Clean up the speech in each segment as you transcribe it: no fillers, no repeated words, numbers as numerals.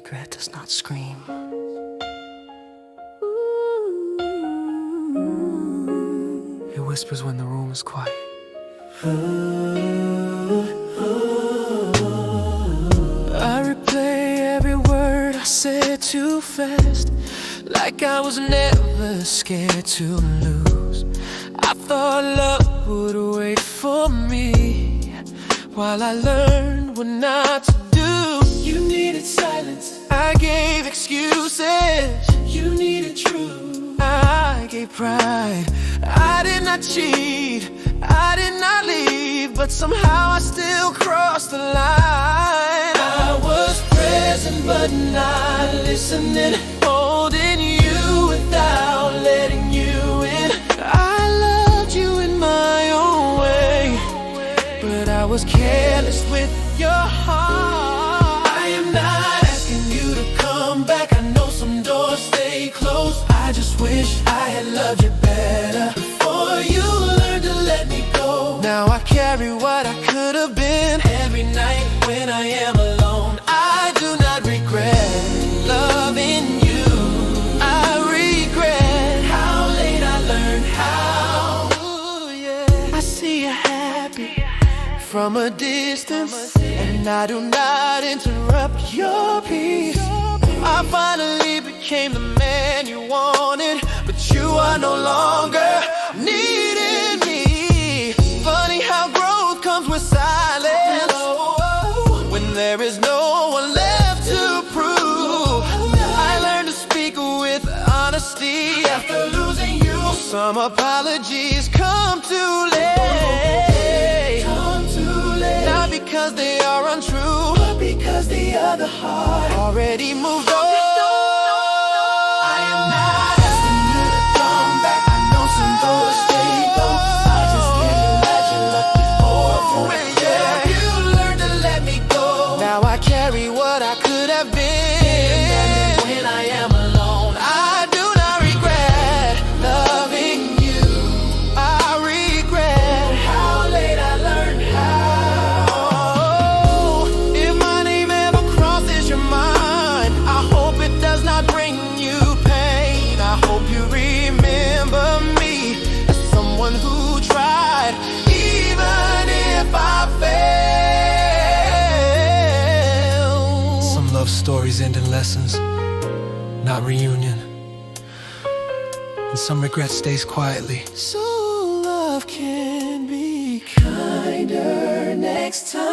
Regret does not scream. It whispers when the room is quiet. I replay every word I said too fast, like I was never scared to lose. I thought love would wait for me while I learned what not to do. You needed silence, I gave excuses. You needed truth, I gave pride. I did not cheat, I did not leave, but somehow I still crossed the line. I was present but not listening, holding you without letting you in. I loved you in my own way, but I was careless with your heart. I am not asking you to come back, I know some doors stay closed. I just wish I had loved you better before you learned to let me go. Now I carry what I could have been. Every night when I am alone, I do not regret loving you. I regret how late I learned how. Ooh, yeah. I see you happy from a distance, and I do not interrupt your peace. I finally became the man you wanted, but you are no longer needing me. Funny how growth comes with silence, when there is no one left to prove. I learned to speak with honesty after losing you. Some apologies come too late, not because they are untrue, but because the other heart already moved on. I am not asking you to come back, I know some doors stay closed. I just can't let you look before you learned to let me go. Now I carry what I could have been. When I am alone, I do not regret loving you. I regret how late I learned how. If my name ever crosses your mind, I hope it does not bring you pain. I hope you remember me as someone who tried, even if I failed. Some love stories end in lessons, not reunion, and some regret stays quietly. So love can be kinder next time.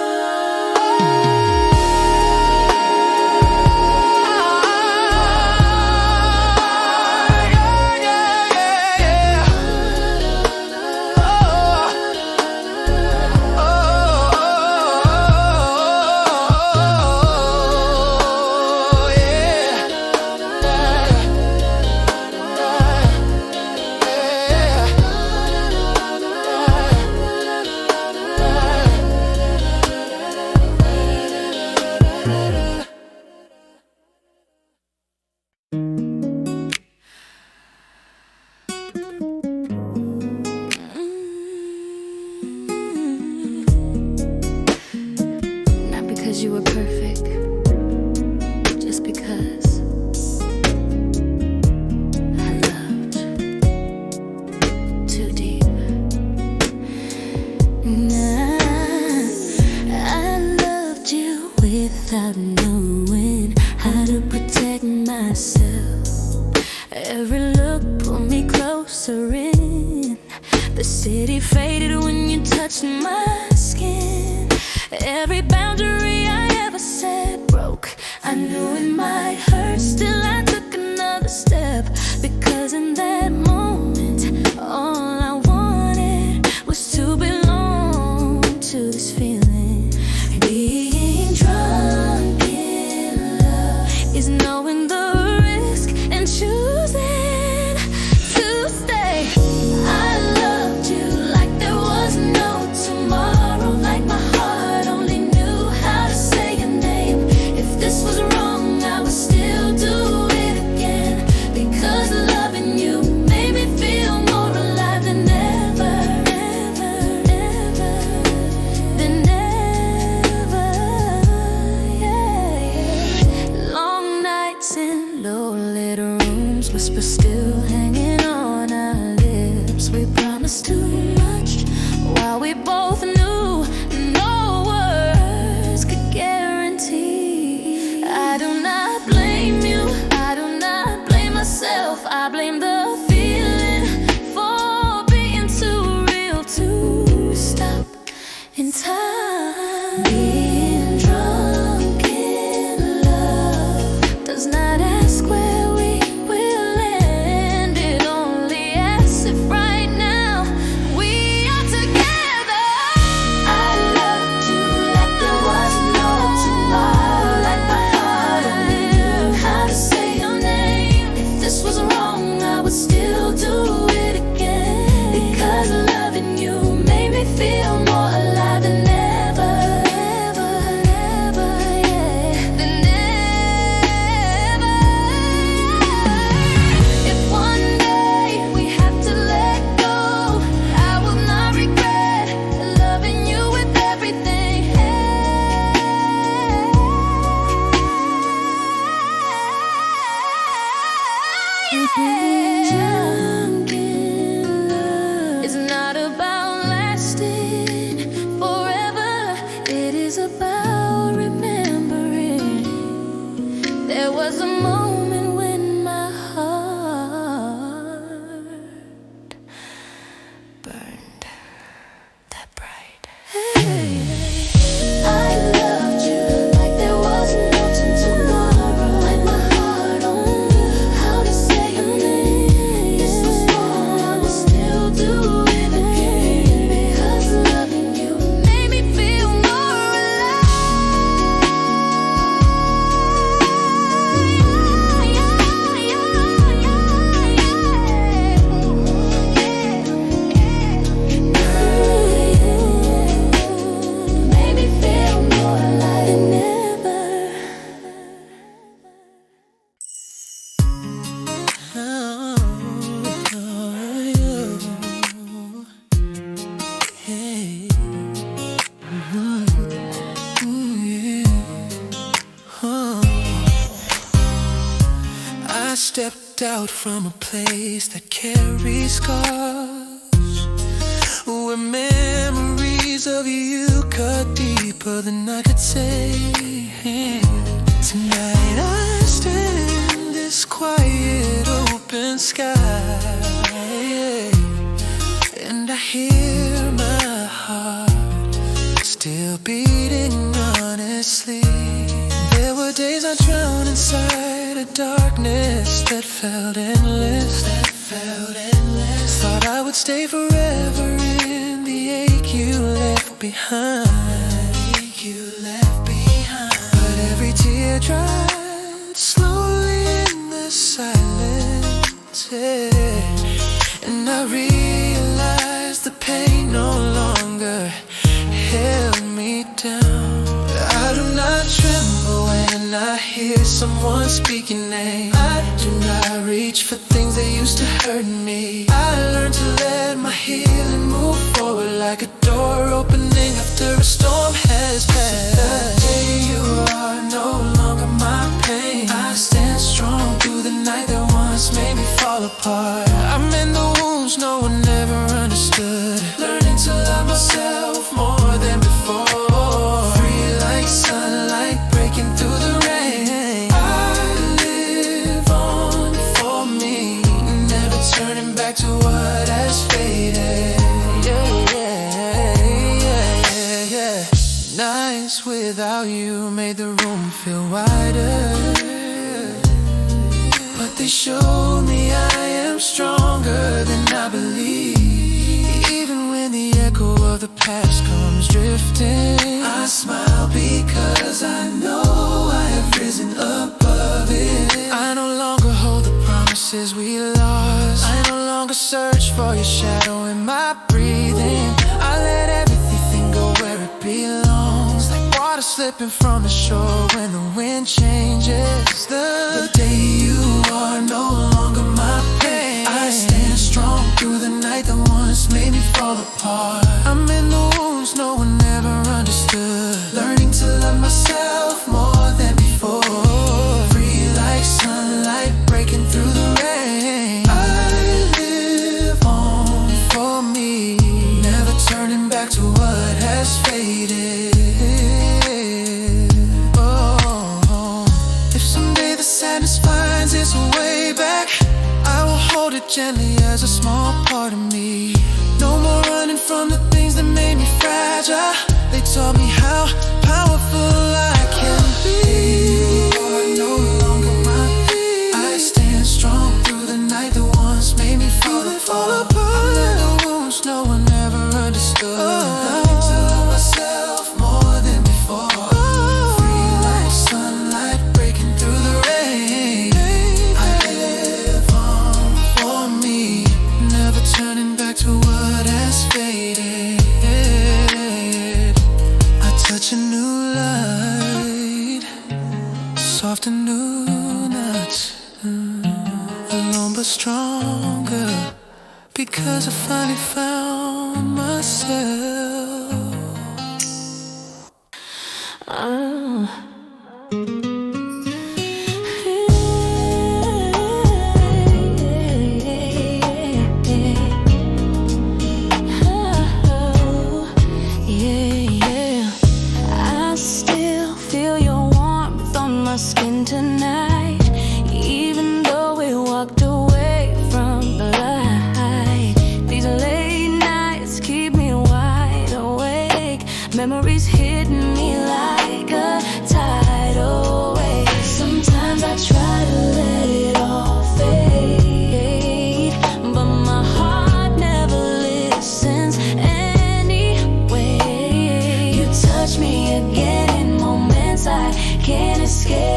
Not because you were perfect, just because I loved too deep. I loved you without knowing how to protect myself. Every look pulled me closer in. The city faded when you touched my skin. Every boundary I ever set broke. I knew it might hurt, still I took another step. Because in that moment, all I wanted was to belong to this feeling. Being drunk in love is knowing the risk and choosing to stay. I loved you like there was no tomorrow, like my heart only knew how to say your name. If this was wrong, I would still do it again, because loving you made is about remembering. There was a moment when my heart burned that bright. Hey, I loved you like there was nothing tomorrow. Like my heart on how to say your name. It's the song I will still do it again, because loving you made me feel more made me feel more alive than ever. I stepped out from a place that carries scars, where memories of you cut deeper than I could say. Tonight I stand in this quiet open sky, and I hear my heart still beating honestly. There were days I drowned inside a darkness that felt endless, Thought I would stay forever in the ache you left behind, But every tear dried slowly in the silence, and I realized the pain no longer held me down. I do not tremble when I hear someone speak your name. I do not reach for things that used to hurt me. I learned to let my healing move forward like a door opening after a storm has passed. The day you are no longer my pain, I stand strong through the night that once made me fall apart. I'm in the wounds no one ever understood, learning to love myself more than before. Free like sunlight breaking through the rain. I live on for me, never turning back to what has faded. Nights without you made the room feel wider, but they showed me I am stronger than I believe. Even when the echo of the past comes drifting, I smile because I know I have risen above it. I no longer hold the promises we lost. I no longer search for your shadow in my breathing. I let everything go where it belongs, like water slipping from the shore when the wind changes. The day you are no longer my pain, I stand strong through the night that once made me fall apart. I'm in the wounds no one ever understood, learning to love myself more than before. Free like sunlight breaking through the rain. I live on for me, never turning back to what has faded. If someday the sadness finds its way back, I will hold it gently as a small part of me. No more running from the things that made me fragile. They taught me how powerful I can be. You are no longer my peace. I stand strong through the night that once made me fall apart. I'm in the wounds no one ever understood, learning to love myself more than before. Free like sunlight breaking through the rain. I live on for me, never turning back to what has faded. I touch a new light, soft and new nuts, alone but stronger, because I finally found myself. I my skin tonight. Even though we walked away from the light, these late nights keep me wide awake. Memories hitting me like a tidal wave. Sometimes I try to let it all fade, but my heart never listens anyway. You touch me again in moments I can't escape.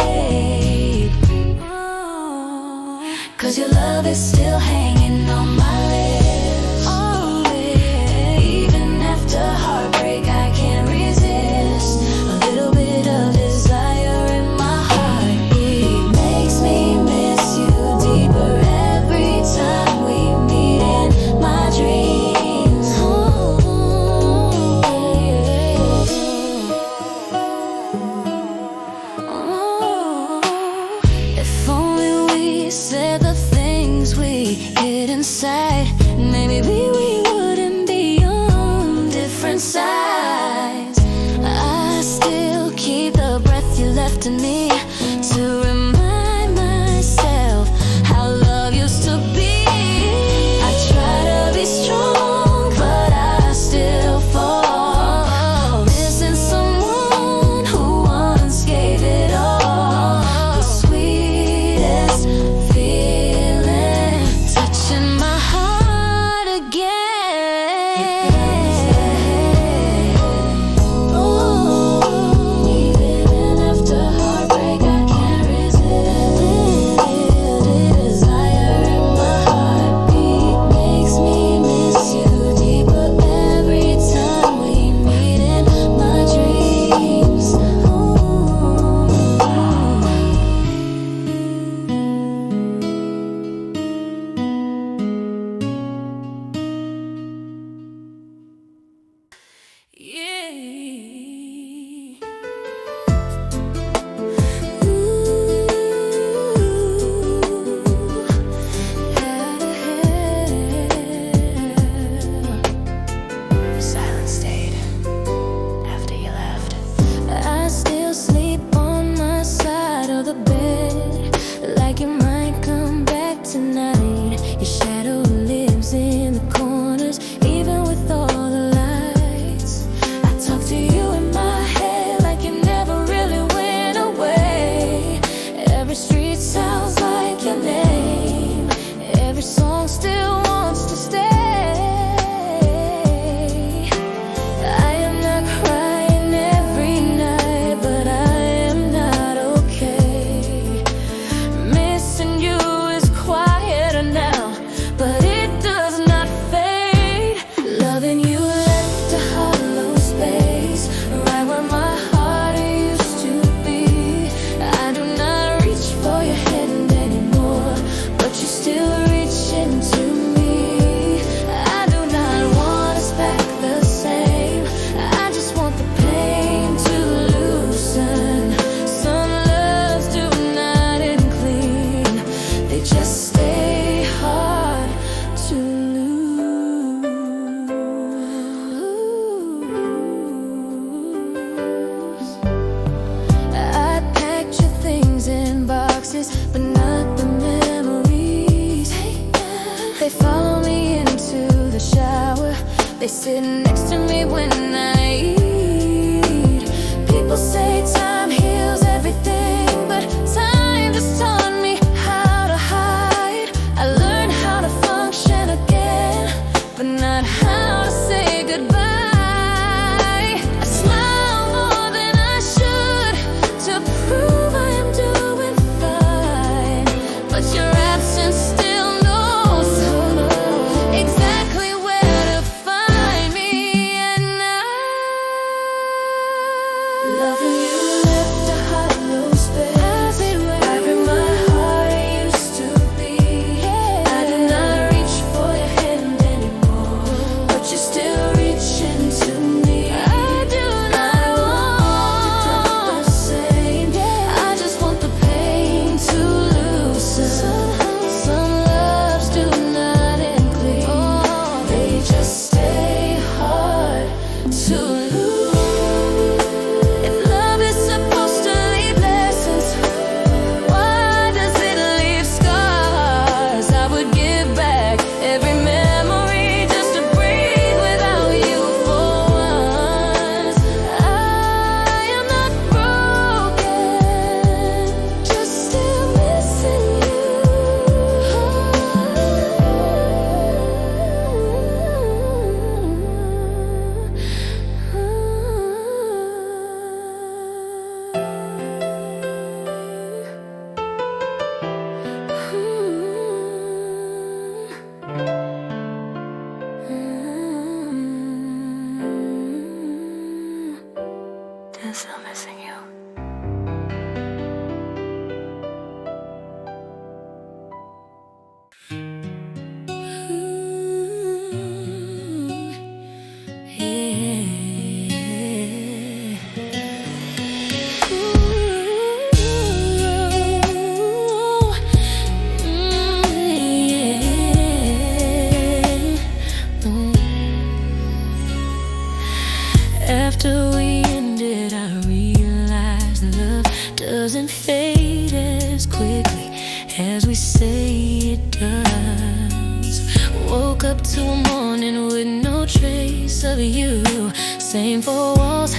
Cause your love is still hanging on my lips. Oh, yeah. Even after heartbreak I can't resist a little bit of desire in my heartbeat. Makes me miss you deeper every time we meet in my dreams. If only we said the things we hid inside, maybe we wouldn't be on different sides. I still keep the breath you left in me to remind myself how love used to be. I try to be strong, but I still fall, missing someone who once gave it all. The sweetest feeling, touching my heart again. Ooh, even after heartbreak I can't resist. Desire in my heartbeat makes me miss you deeper every time we meet in my dreams. Yeah. Silence stayed after you left. I still sleep on my side of the bed, like you might come back tonight. Your shadow lives in the corners, even with all the lights. I talk to you in my head like you never really went away. Every street sounds like your name, every song still wants to stay. I am not crying every night, but I am not okay. Missing you is quieter now, but it does not fade. Loving you left a hollow space, right where my heart used to be. I do not reach for your hand anymore, but you still reach into me. I do not want us back the same, I just want the pain to loosen. Some loves do not end clean, they just stay hard to lose. I packed your things in boxes, but not the memories. They follow me into the shower, they sit next to me when I eat. People say time heals everything, but time just taught me how to hide. I learned how to function again, but not how to say goodbye. I smile more than I should to prove I am doing fine, but your absence still knows exactly where to find me, and I still missing you. After we ended, I realized love doesn't fade as quickly as we say it does. Woke up to a morning with no trace of you. Same four walls,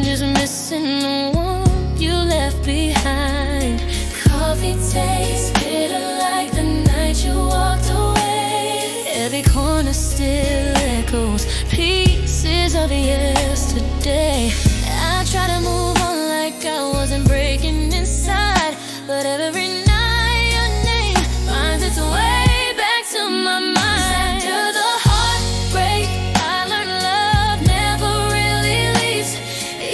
just missing the warmth you left behind. Coffee tastes bitter like the night you walked away. Every corner still echoes pieces of yesterday. I try to move on like I wasn't breaking inside, but every night your name finds its way back to my mind. After the heartbreak, I learned love never really leaves.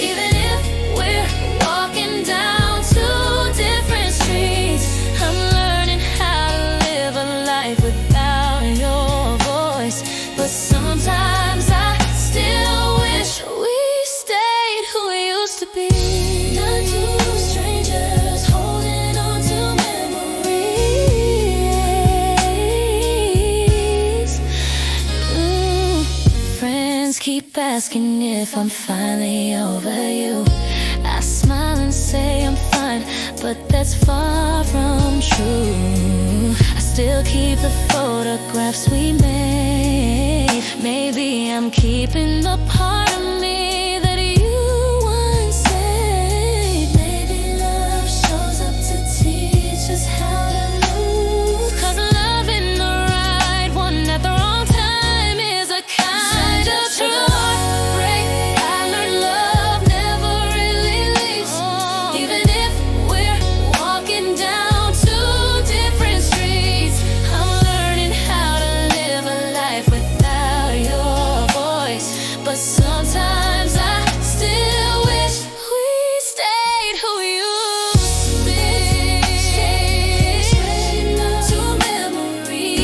Even if we're walking down two different streets, I'm learning how to live a life without your voice. But sometimes I still wish we stayed who we used to be. Not two strangers holding on to memories. Friends keep asking if I'm finally over you. I smile and say I'm fine, but that's far from true. I still keep the photographs we made. Maybe I'm keeping the part of me that you once saved. Maybe love shows up to teach us how to lose. 'Cause loving the right one at the wrong time is a kind of truth. Heartbreak, I learned love never really leaves. Even if we're walking down two different streets, I'm learning how to live a life without your voice. But sometimes I still wish we stayed who we used to be. To memories.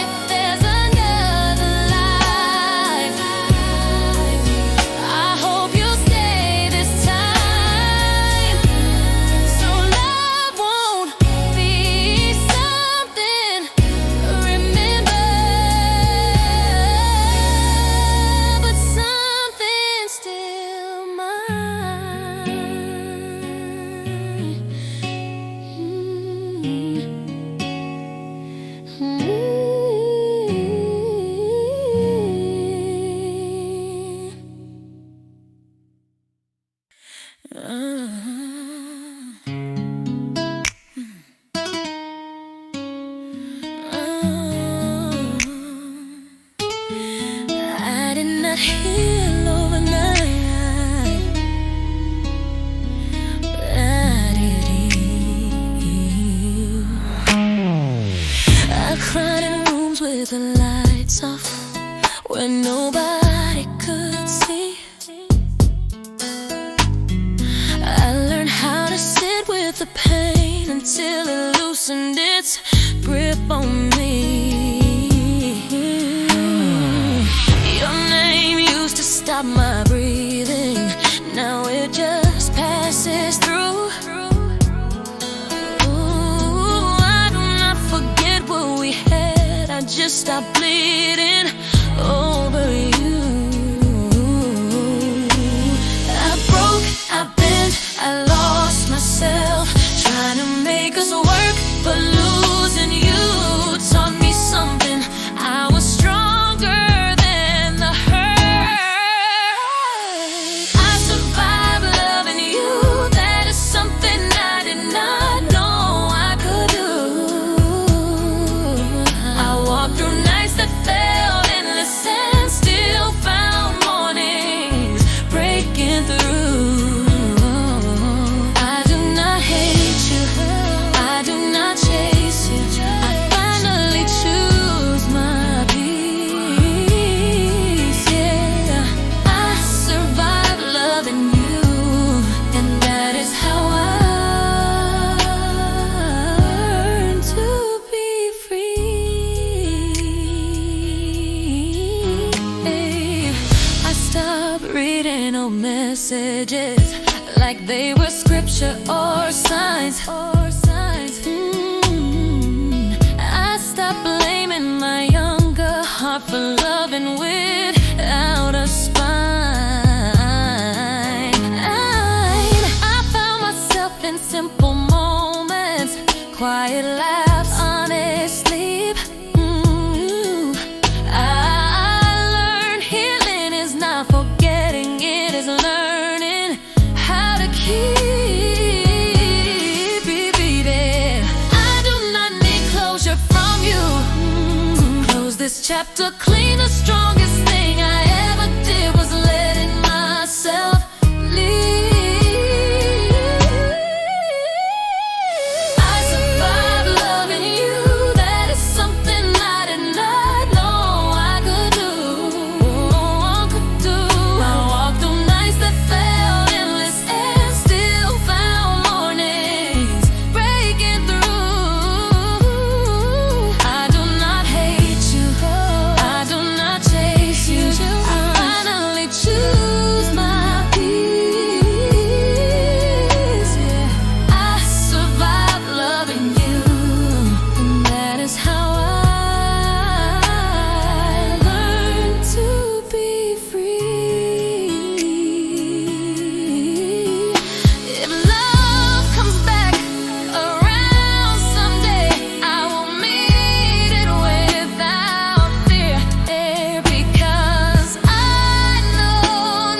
If there's another life, I hope you'll stay this time. So love won't be something remember, but something still mine. I did not heal overnight, but I did heal. I cried in rooms with the lights off, where nobody could see. I learned how to sit with the pain until it loosened its grip on me. Your name used to stop my breathing, now it just passes through. Ooh, I do not forget what we had, I just stopped bleeding over you. I broke, I bent, I lost myself, trying to make us work, but losing you taught me something. I was stronger than the hurt. I survived loving you, that is something I did not know I could do. I walked through nights plain old messages, like they were scripture or signs. I stopped blaming my younger heart for loving without a spine. I found myself in simple moments, quiet laughs, honest sleep. This chapter clean, the strongest thing I ever did was letting myself leave. I survived loving you, that is something I did not know I could do. I walked through nights that felt endless and still found mornings breaking through. I do not hate you, I do not chase you, I finally choose my peace. I survived loving you, and that is how I learned to be free. If love comes back around someday, I will meet it without fear, because I know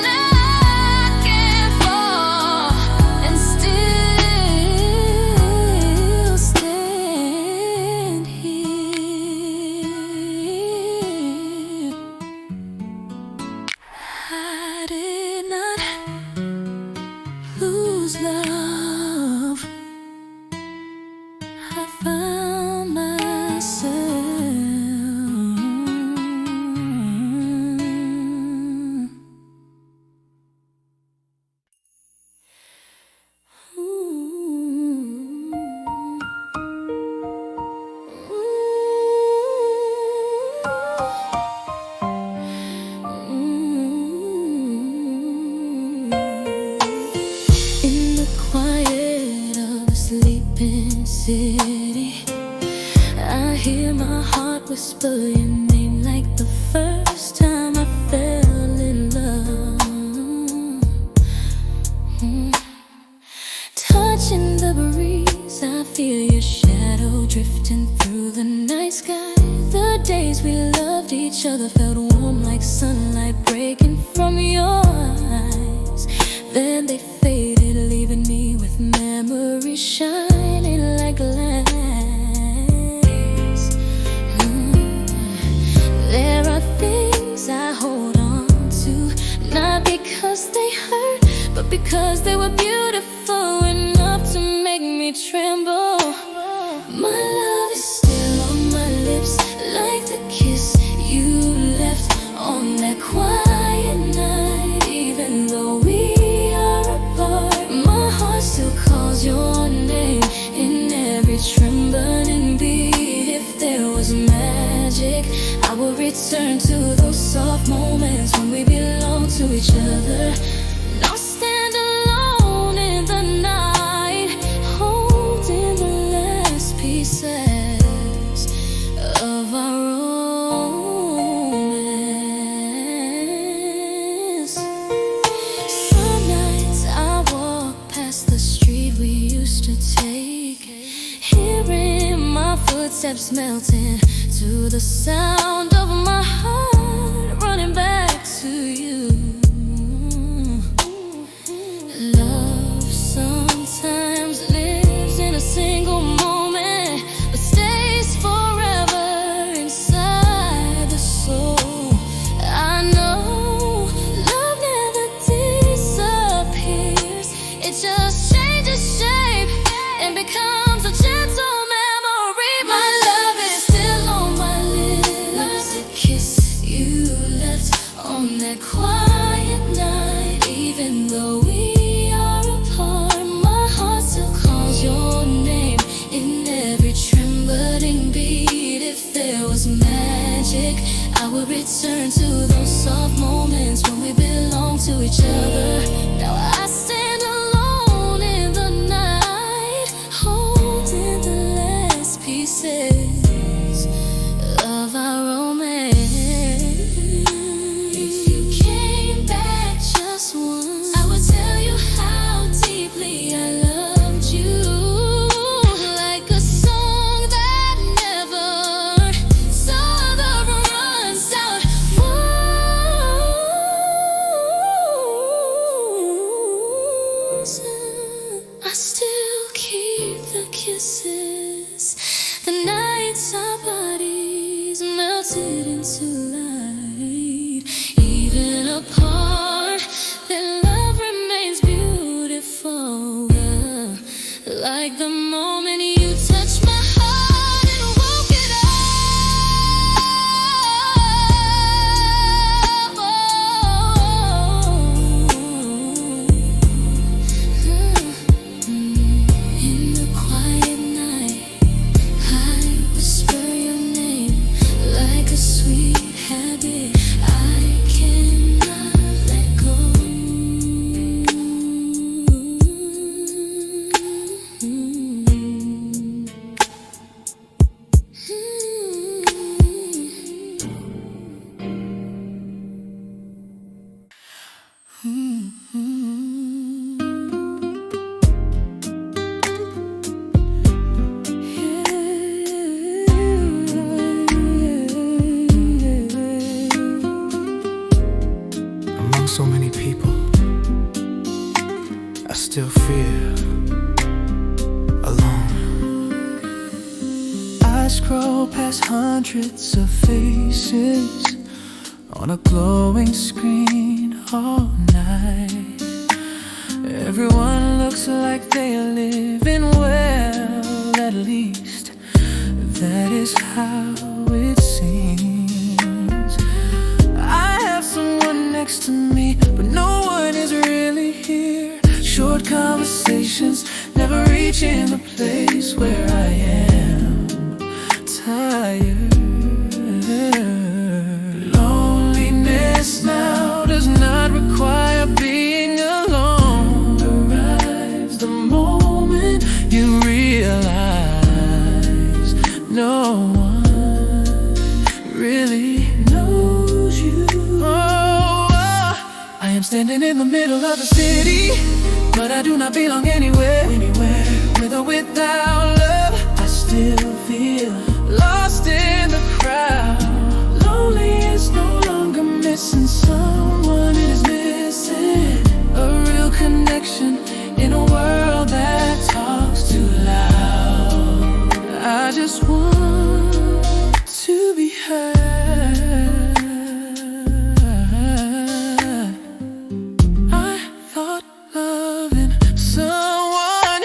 now I can fall and still stand here. I did not lose love, I found myself. In the quiet of a sleeping city, I hear my heart whisper your name like the first time I fell in love. Touching the breeze, I feel your shadow drifting through the night sky. The days we loved each other felt warm like sunlight breaking from your eyes. Then they faded, leaving me with memories shining like glass. There are things I hold on to, not because they hurt, but because they were beautiful enough to make me tremble. My love is still on my lips, like the kiss you left on that quiet night. Even though we are apart, my heart still calls your name in every trembling beat. If there was magic, I would return to those soft moments when we belong to each other. Now stand alone in the night, holding the last pieces of our romance. Some nights I walk past the street we used to take, hearing my footsteps melting to the sound of my heart running back to you. Love sometimes lives in a single moment, but stays forever inside the soul. I know love never disappears, it just changes shape and becomes a gentle memory. My love is still on my lips, the kiss you left on that quiet night. Even though we are apart, my heart still calls your name in every trembling beat. If there was magic, I would return to those soft moments when we belonged to each other. Now I stand alone in the night, holding the last pieces of our romance. If you came back just once, I would tell you how deeply I loved you, like a song that never summer runs out. I still keep the kisses, the nights our bodies melted into light. Even apart, their love remains beautiful, like the moment you touched my heart and woke it up. In the quiet night, I whisper your name like a sweet habit I cannot let go. Among so many people, I still feel alone. I scroll past hundreds of faces on a glowing screen all night. Everyone looks like they are living well, at least that is how it seems. I have someone next to me, but no one is really here. Short conversations never reaching the place where I am tired. Loneliness now does not require being alone. Arrives the moment you realize no one really knows you. I am standing in the middle of the city, but I do not belong anywhere. With or without love, I still feel lost in the crowd. Lonely is no longer missing someone, it is missing a real connection in a world that talks too loud. I just want to be heard. I thought loving someone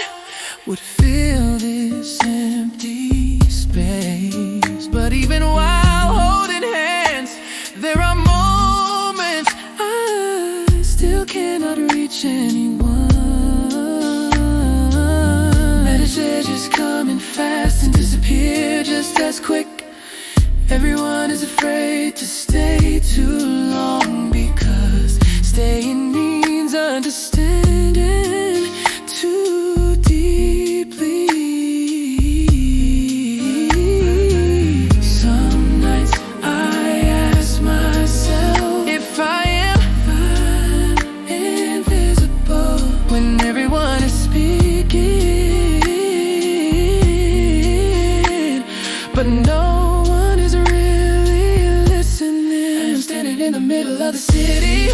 would fill this empty space, but even while holding hands, there are moments I still cannot reach anyone. Messages coming fast and disappear just as quick. Everyone is afraid to stay too long, because staying means understanding too deeply. Some nights I ask myself if I am invisible when everyone is speaking, but no one is really listening. I'm standing in the middle of the city,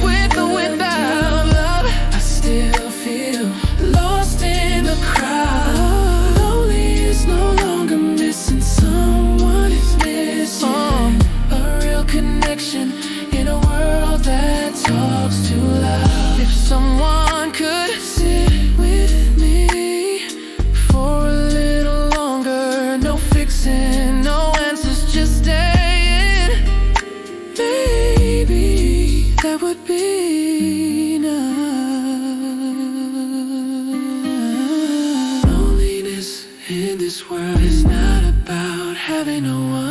with or without love, I still feel lost in the crowd. Lonely is no longer missing someone, it's missing a real connection in a world that talks too loud. If someone could sit with me for a little longer, no fixing, no answers, just staying, maybe that would be enough. Loneliness in this world is not about having no one.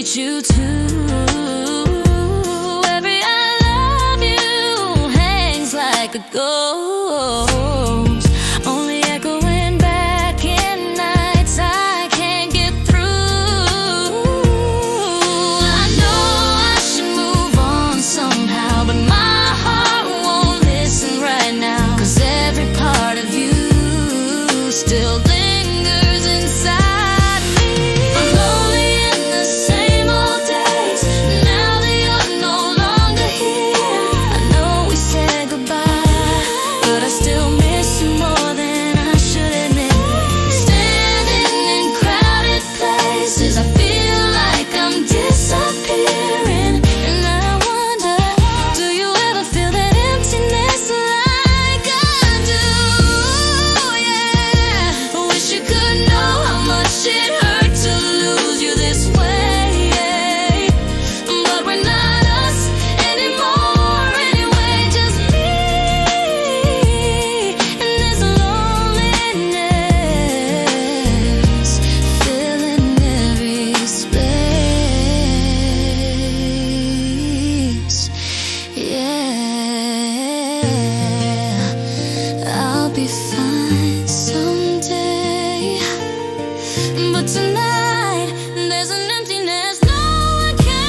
treat you too. Every I love you hangs like a ghost, only echoing back in nights I can't get through. I know I should move on somehow, but my heart won't listen right now, 'cause every part of you still lingers inside me. I'm lonely in the same old days, now that you're no longer here. I know we said goodbye, but I still miss you more than I should admit. Standing in crowded places, I feel like I'm disappearing, and I wonder, do you ever feel that emptiness like I do? Yeah, I wish you could know how much it hurt to lose you this way, but we're not us anymore anyway, just me and this loneliness filling every space. Yeah, I'll be fine someday, but tonight there's an emptiness no one can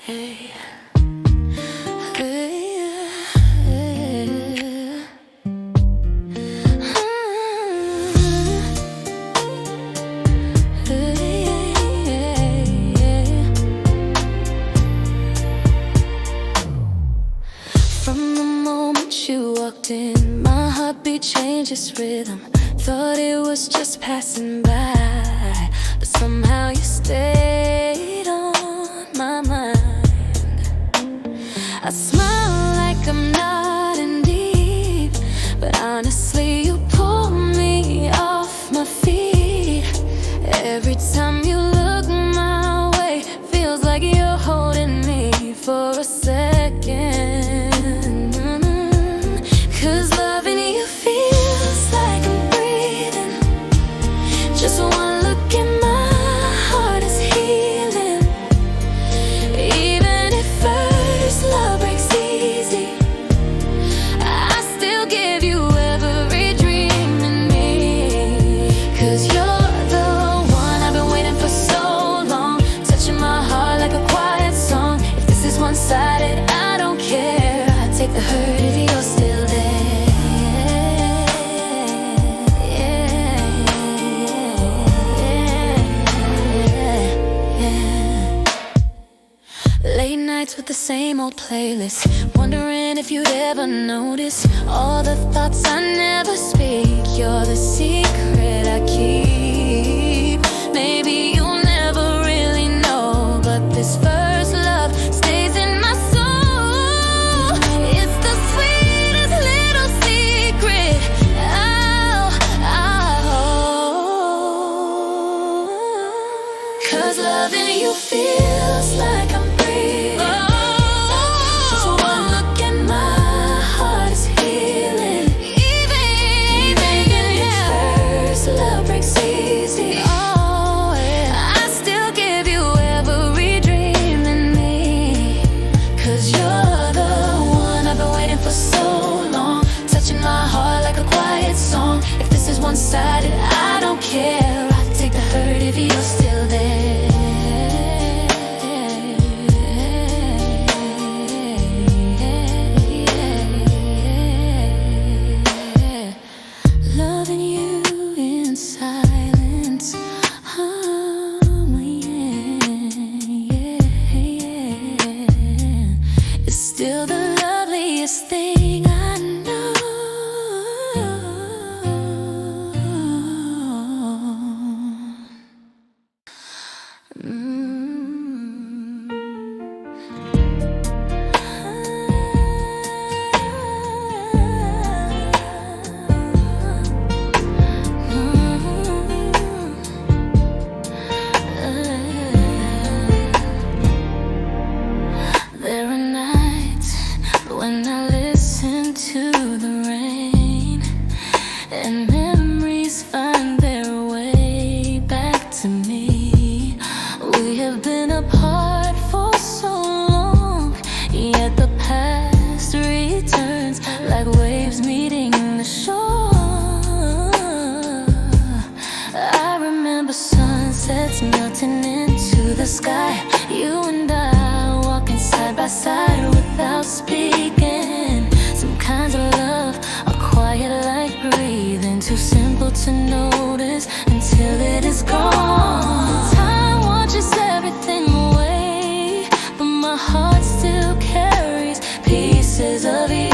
Hey. From the moment you walked in, my heartbeat changed its rhythm. Thought it was just passing by, but somehow you stayed on my mind. I smile like I'm not in deep, but honestly you pull me off my feet. Every time you look my way, feels like you're holding me for a second. 'Cause loving you feels like I'm breathing. Just one look in my heart is healing. Even if first love breaks easy, I still give you every dream in me. 'Cause you're the one I've been waiting for so long, touching my heart like a quiet song. If this is one-sided, I don't care. I take the hurt if you're still there. Late nights with the same old playlist, wondering if you'd ever notice all the thoughts I never speak. You're the secret I keep. Maybe you'll never really know, but this first love stays in my soul. It's the sweetest little secret I'll hold. 'Cause loving you feels like I'm breathing. Just one look in my heart is healing. Even if first love breaks easy, I still give you every dream in me. 'Cause you're the one I've been waiting for so long, touching my heart like a quiet song. If this is one-sided, I don't care. I take the hurt if you're still there. Loving you in silence, oh yeah. It's still the loveliest thing I know. have been apart for so long, yet the past returns like waves meeting the shore. I remember sunsets melting into the sky, you and I walking side by side without speaking. Some kinds of love are quiet like breathing, too simple to notice until it is gone. Time watches everything away, but my heart still carries pieces of you.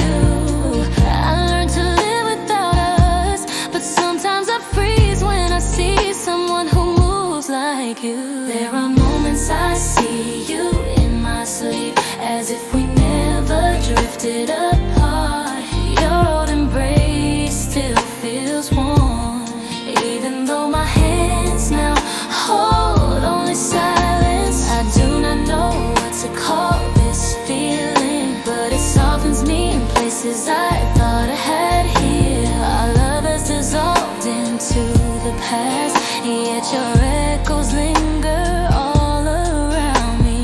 I learned to live without us, but sometimes I freeze when I see someone who moves like you. There are moments I see you in my sleep, as if we never drifted apart. Your old embrace still feels warm, even though my hands now hold only silence. I do not know what to call this feeling, but it softens me in places I thought I had here. Our love has dissolved into the past, yet your echoes linger all around me.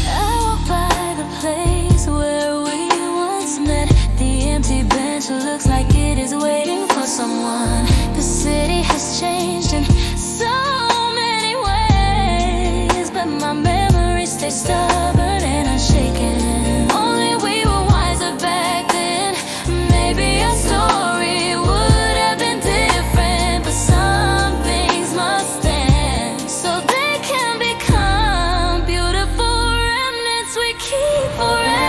I walk by the place where we once met. The empty bench looks like it is waiting for someone. The city has changed in so many ways, but my memories stay stubborn and unshaken. Only we were wiser back then. Maybe our story would have been different, but some things must stand so they can become beautiful remnants we keep forever.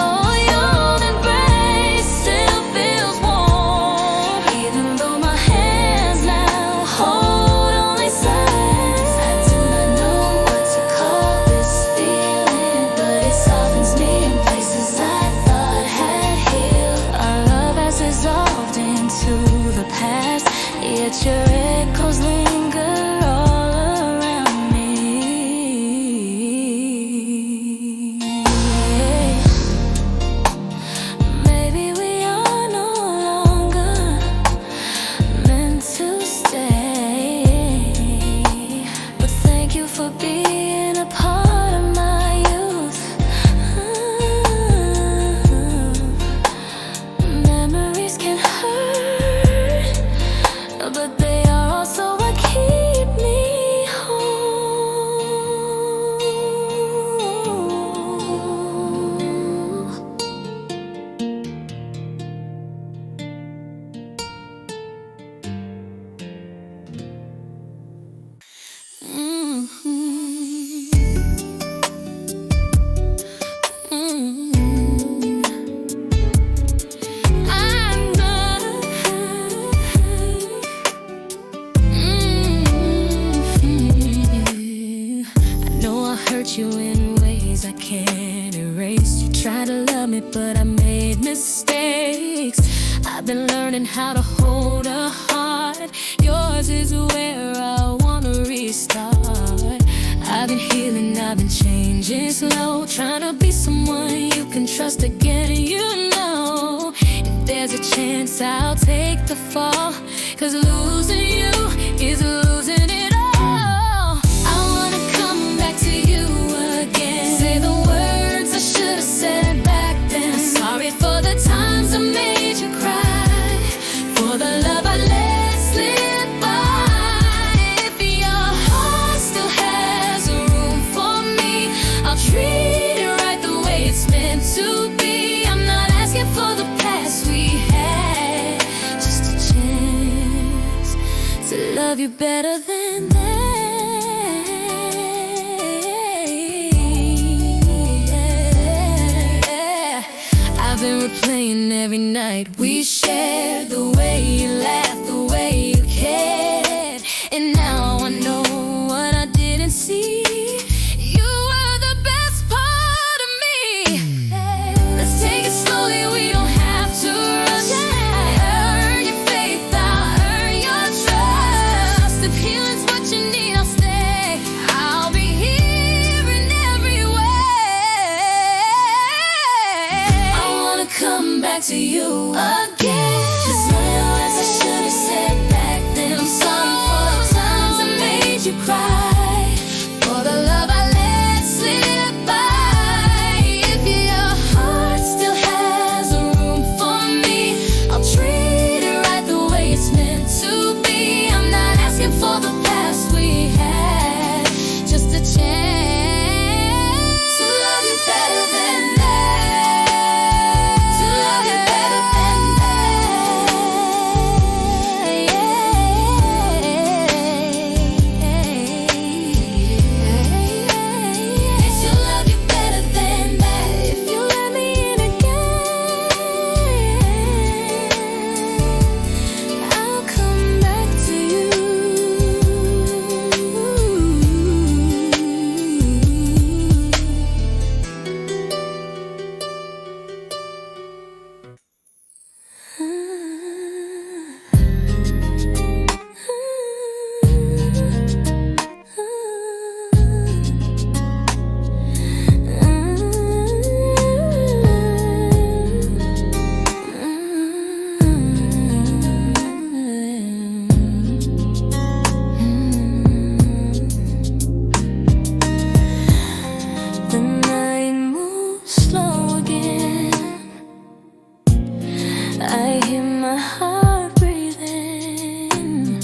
Oh, your old embrace still feels warm, even though my hands now hold only silence. I do not know what to call this feeling, but it softens me in places I thought had healed. Our love has dissolved into the past, yet your echoes linger all around me. Maybe we are no longer meant to stay, but thank you for being a part of my youth. Memories can hurt, but they are also what keep me whole. I know I hurt you in ways I can't erase. You tried to love me, but I made mistakes. I've been learning how to hold a heart. Yours is where I wanna restart. I've been healing, I've been changing slow, trying to be someone you can trust again. You know, if there's a chance, I'll take the fall, 'cause losing you is losing it all. I wanna come back to you again, say the words I should have said back then. I'm sorry for the times I made you cry, for the love I let slip by. If your heart still has room for me, I'll treat it right the way it's meant to be. I'm not asking for the past we had, just a chance to love you better than that. I've been replaying every night we shared, the way you laughed, the way you cared. And now I know what I didn't see. You were the best part of me. Let's take it slowly, we don't have to rush. Earn your faith, I'll earn your trust. If healing's what you need, I'll stay. I'll be here in every way. I wanna come back to you again. Just million words I should have said back then. I'm sorry for the times I made you cry, for the love I let slip by. If your heart still has a room for me, I'll treat it right the way it's meant to be. I'm not asking for the past we had, just a chance to love you better than that, to love you better than that. Yes, you'll love you better than that if you let me in again. I'll come back to you. The night moves slow again. I hear my heart breathing.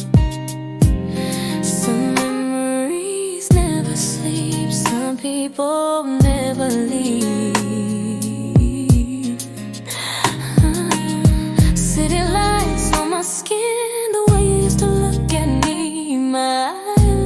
Some memories never sleep. Some people never leave. City lights on my skin, the way you used to look at me. My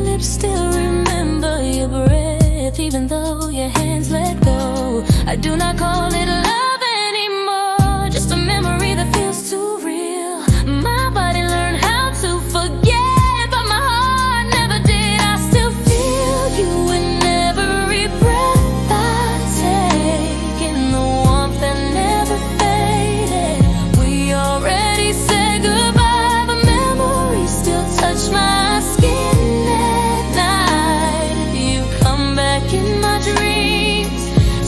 lips still remember your breath, even though your hands let go. I do not call it love anymore, just a memory that feels too real. My body learned how to forget, but my heart never did. I still feel you in every breath I take, in the warmth that never faded. We already said goodbye, but memories still touch my skin at night. If you come back in my dreams,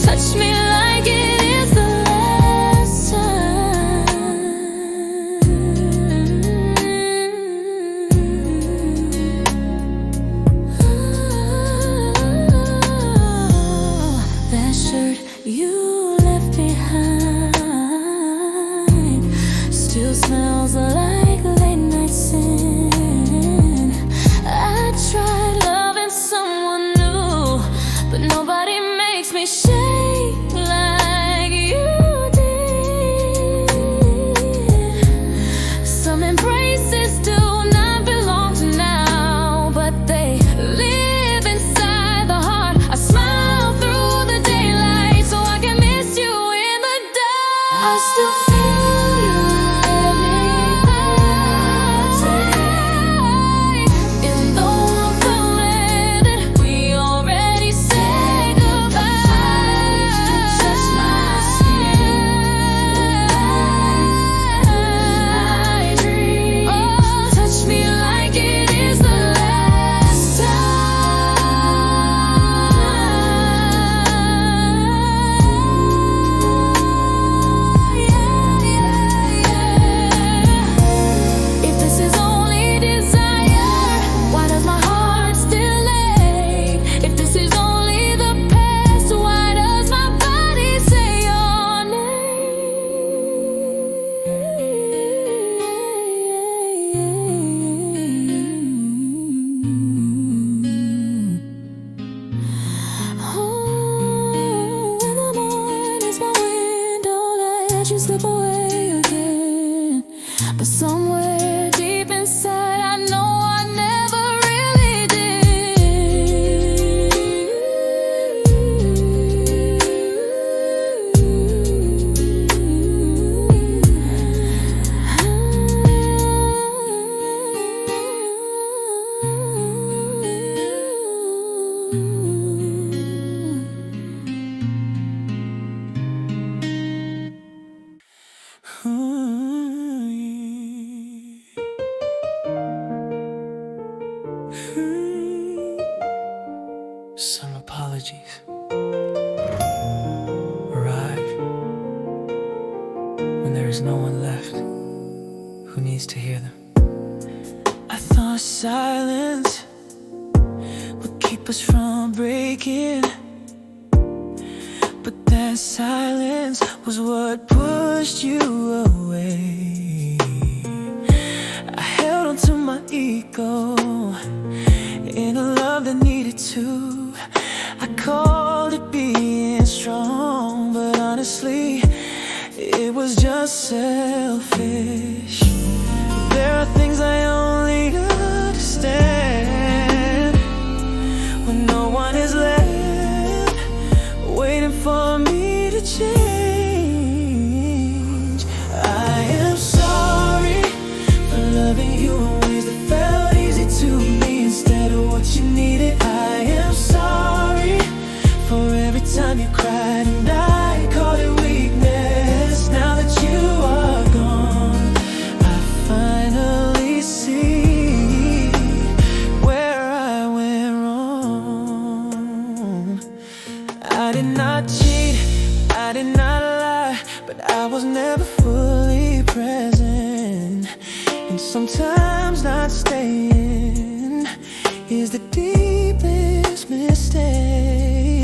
touch me like it is the last time. That shirt you left behind still smells like late night sin. I tried loving someone new, but nobody makes me shake like you did. Some embraces do not belong to now, but they live inside the heart. I smile through the daylight so I can miss you in the dark. I still feel you in the warmth of that we already said goodbye. Touch my skin. I dream. Touch me like it is the last time. If this is only desire, why does my heart still ache? If this is only the past, why does my body say your name? Oh, when the morning's my window, let you slip away again. But somewhere deep inside, I know I never really did. is no one left who needs to hear them. I thought silence would keep us from breaking, but that silence was what pushed you away. I held on to my ego in a love that needed to. I called it being strong, but honestly, it was just selfish. There are things I only understand when no one is left waiting for me to change. I am sorry for loving you in ways that felt easy to me instead of what you needed. I am sorry for every time you cried and I called it weakness. Now that you are gone, I finally see where I went wrong. I did not cheat, I did not lie, but I was never fully present. And sometimes not staying is the deepest mistake.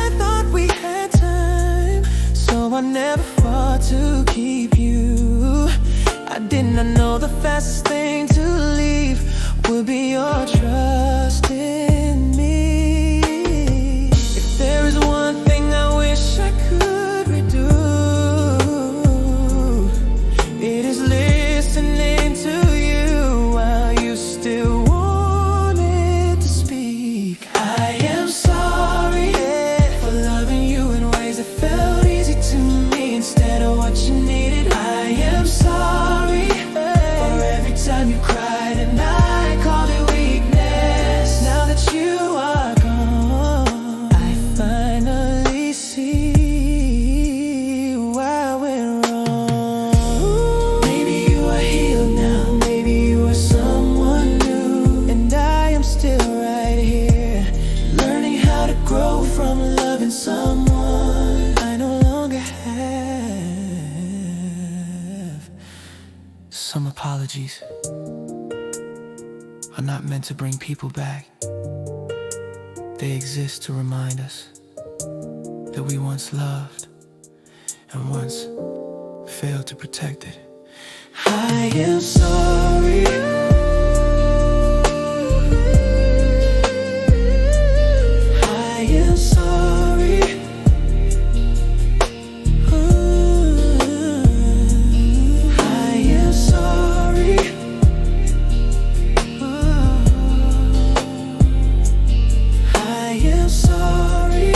I thought we had time, so I never fought to keep you. I did not know the fastest thing to leave would be your trust in me. If there is one thing I wish I could redo, it is listening to you while you still wanted to speak. I am sorry for loving you in ways that felt easy to me instead of what you needed. I am sorry for every time you cried and I called it weakness. Now that you are gone, I finally see why we're wrong. Maybe you are healed now, maybe you are someone new, and I am still right here, learning how to grow from loving someone I no longer have. Some apologies are not meant to bring people back. They exist to remind us that we once loved and once failed to protect it. I am sorry. I am sorry. I am sorry. I am sorry.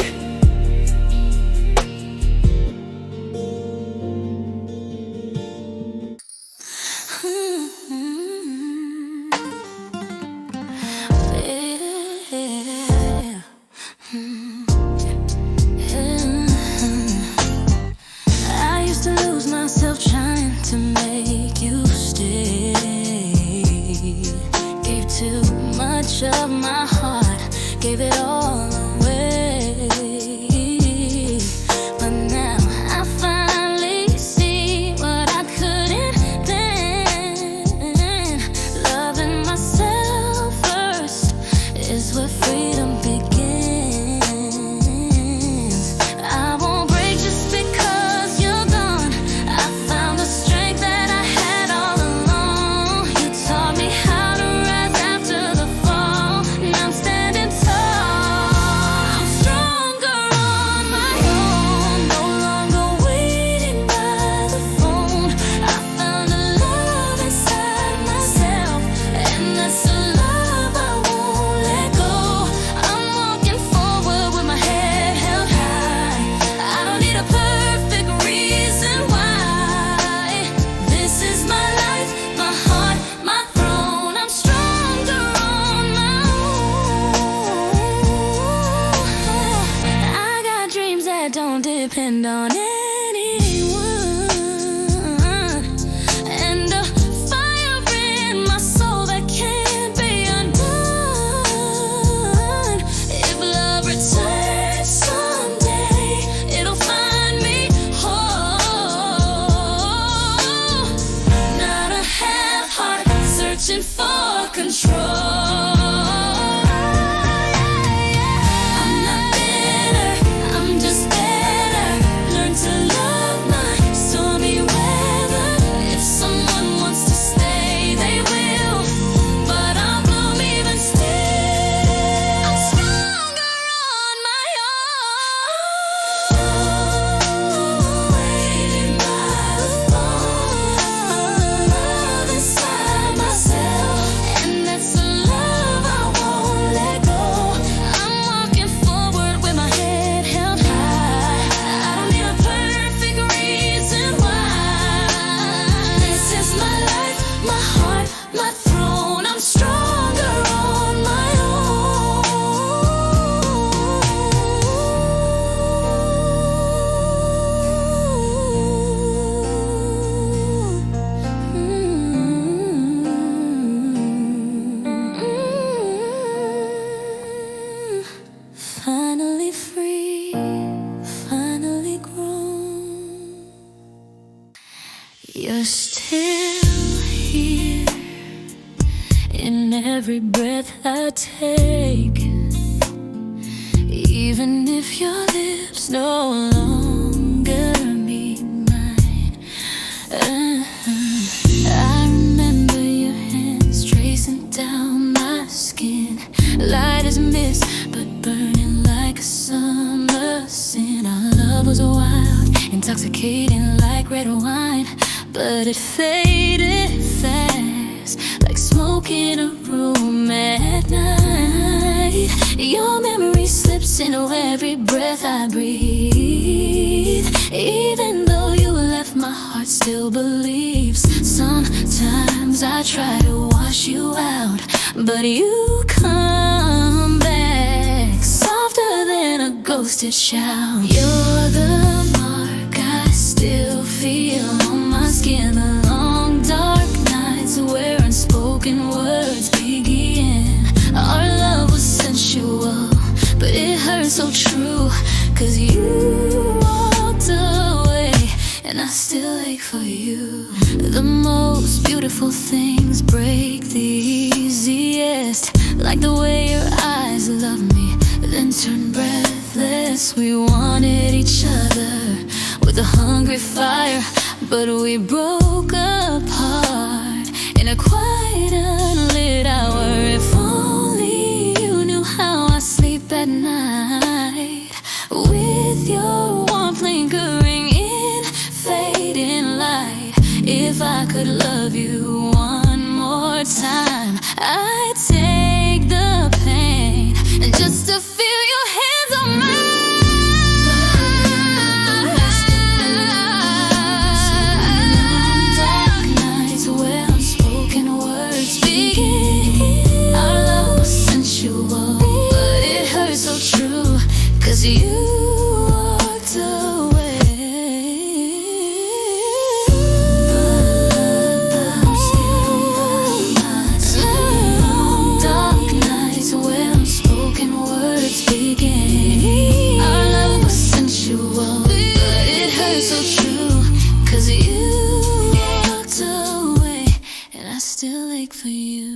You're still here in every breath I take, even if your lips no longer meet mine. I remember your hands tracing down my skin, light as mist but burning like a summer sin. Our love was wild, intoxicating like red wine, but it faded fast, like smoke in a room at night. Your memory slips into every breath I breathe. Even though you left, my heart still believes. Sometimes I try to wash you out, but you come back softer than a ghosted shout. You're the mark I still feel on my skin, the long dark nights where unspoken words begin. Our love was sensual, but it hurt so true, 'cause you walked away and I still ache for you. The most beautiful things break the easiest, like the way your eyes love me, then turn breathless. We wanted each other with a hungry fire, but we broke apart in a quiet, unlit hour. If only you knew how I sleep at night, with your warmth lingering in fading light. If I could love you one more time, I'd take the pain just to feel your hands on mine. You walked away, but I'm still by my side. Dark nights where unspoken words begin. Our love was sensual, but it hurt so true, 'cause you walked away and I still ache for you.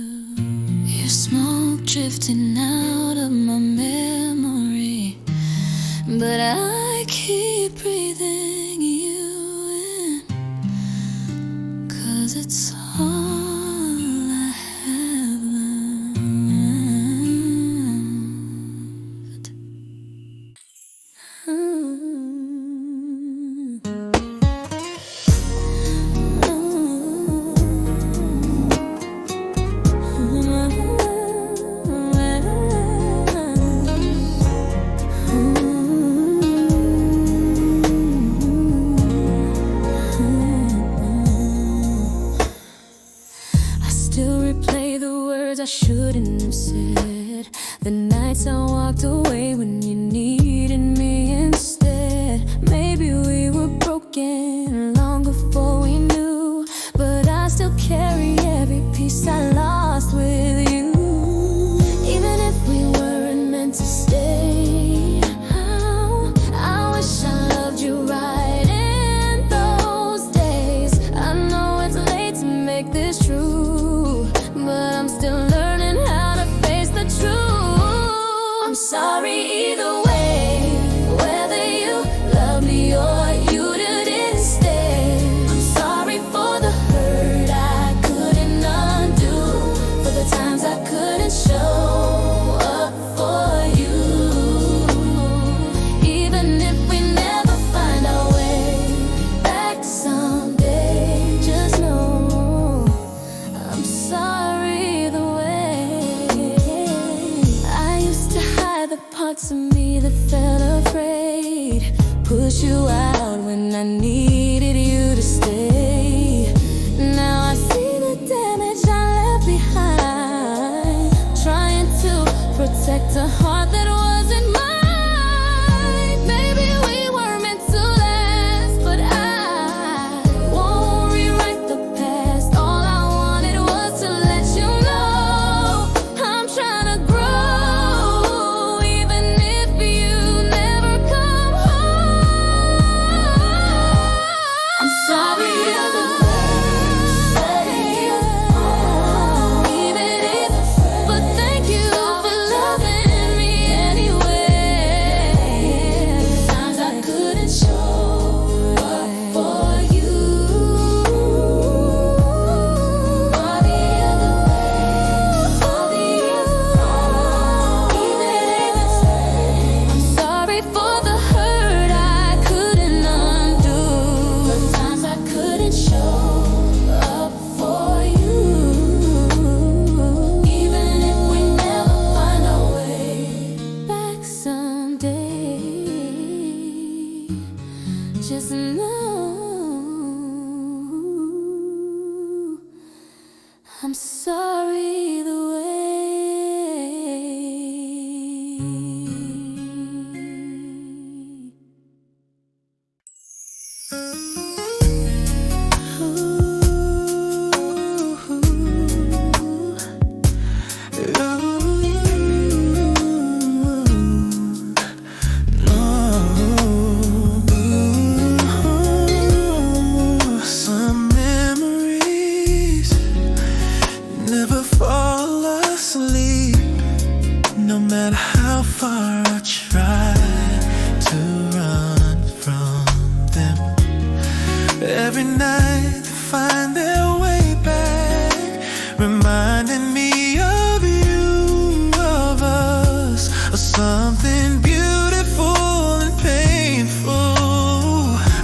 Your smoke drifting out of my memory, but I keep breathing you in, 'cause it's all I have left. I shouldn't have said, the nights I walked away when you needed me instead. Maybe we were broken long before we knew, but I still carry every piece I lost with you. Even if we weren't meant to stay, I wish I loved you right in those days. I know it's late to make this true, but I'm still learning how to face the truth. I'm sorry either way, whether you love me or you didn't stay. I'm sorry for the hurt I couldn't undo, for the times I couldn't show up for you. Even if we never find our way back someday, just know I'm sorry the way I used to hide the parts of me that felt afraid, push you out when I needed you to stay. Now I see the damage I left behind, trying to protect a heart that wasn't mine. Maybe we were meant to last, but I won't rewrite the past. All I wanted was to let you know I'm trying to grow, even if you never come home. I'm sorry, I'm sorry the way Some memories never fall asleep, no matter how far I try to run from them. Every night they find their way back, reminding me of you, of us, of something beautiful and painful.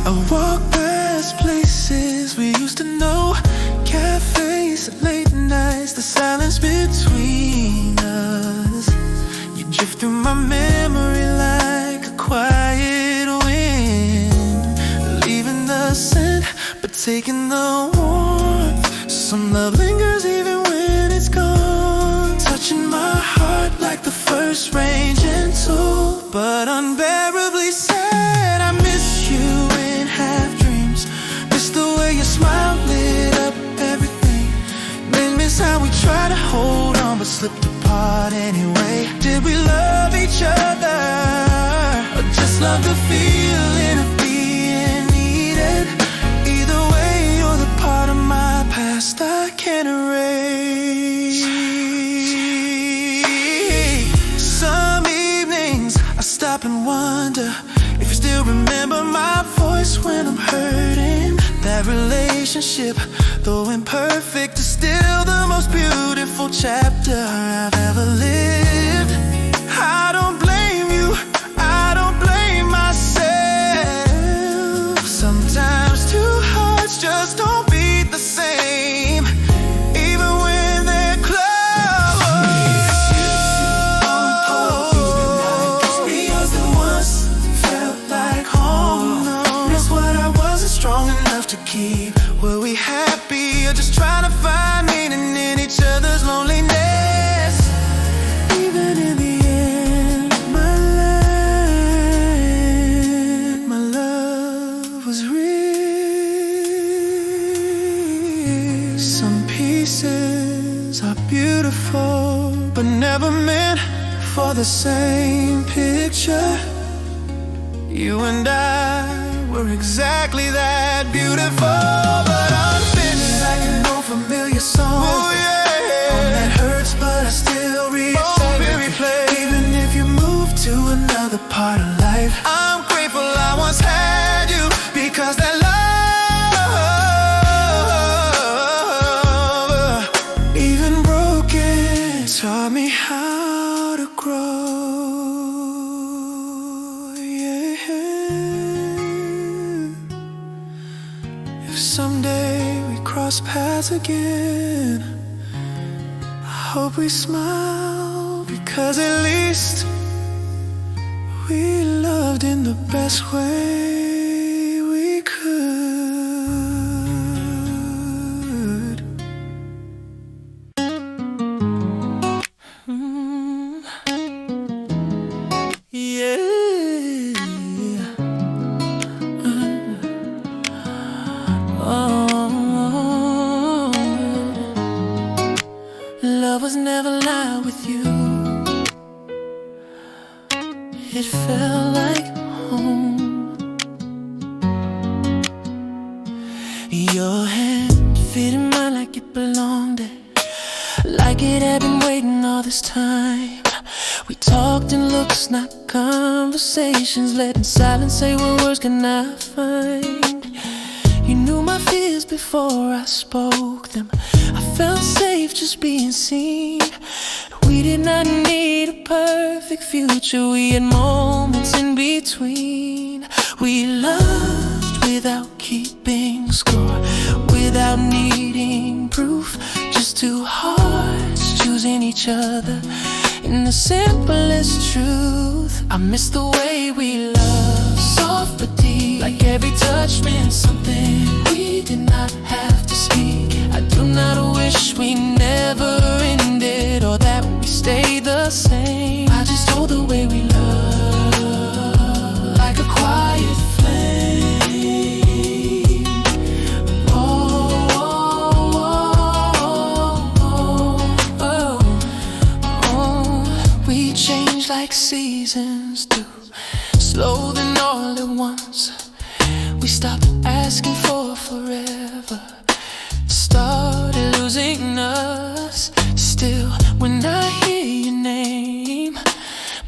I walk past places we used to know, cafes, late nights, the silence between us. You drift through my memory like a quiet wind, leaving the scent but taking the warmth. Some love lingers even when it's gone, touching my heart like the first rain, gentle but unbearably sad. I miss you in half dreams, miss the way your smile lit up everything. Miss how we tried to hold on but slipped apart anyway. Did we love each other, or just love the feeling of being needed? Either way, you're the part of my past I can't erase. Some evenings I stop and wonder if you still remember my voice when I'm hurting. That relationship, though imperfect, is still the most beautiful chapter I've ever lived. I don't blame you, I don't blame myself. Sometimes two hearts just don't beat the same, even when they're close. Because the once felt like home. Miss what I wasn't strong enough to keep. Were we happy or just trying to find meaning in each other's loneliness? Even in the end, my love was real. Some pieces are beautiful, but never meant for the same picture. You and I were exactly that, beautiful but unfinished, like an old familiar song. Oh yeah, one that hurts but I still replay. Even if you move to another part of life, I'm grateful I once had you, because that love, even broken, taught me how to grow. Someday we cross paths again, I hope we smile, because at least we loved in the best way we could. Yeah. Love was never loud with you. It felt like home. Your hand fit in mine like it belonged there, like it had been waiting all this time. We talked in looks, not conversations, letting silence say what words can I find. You knew my fears before I spoke them. I felt safe just being seen. We did not need a perfect future, we had moments in between. We loved without keeping score, without needing proof, just two hearts choosing each other in the simplest truth. I miss the way we loved, soft but deep, like every touch meant something we did not have to speak. I do not wish we asking for forever, started losing us. Still, when I hear your name,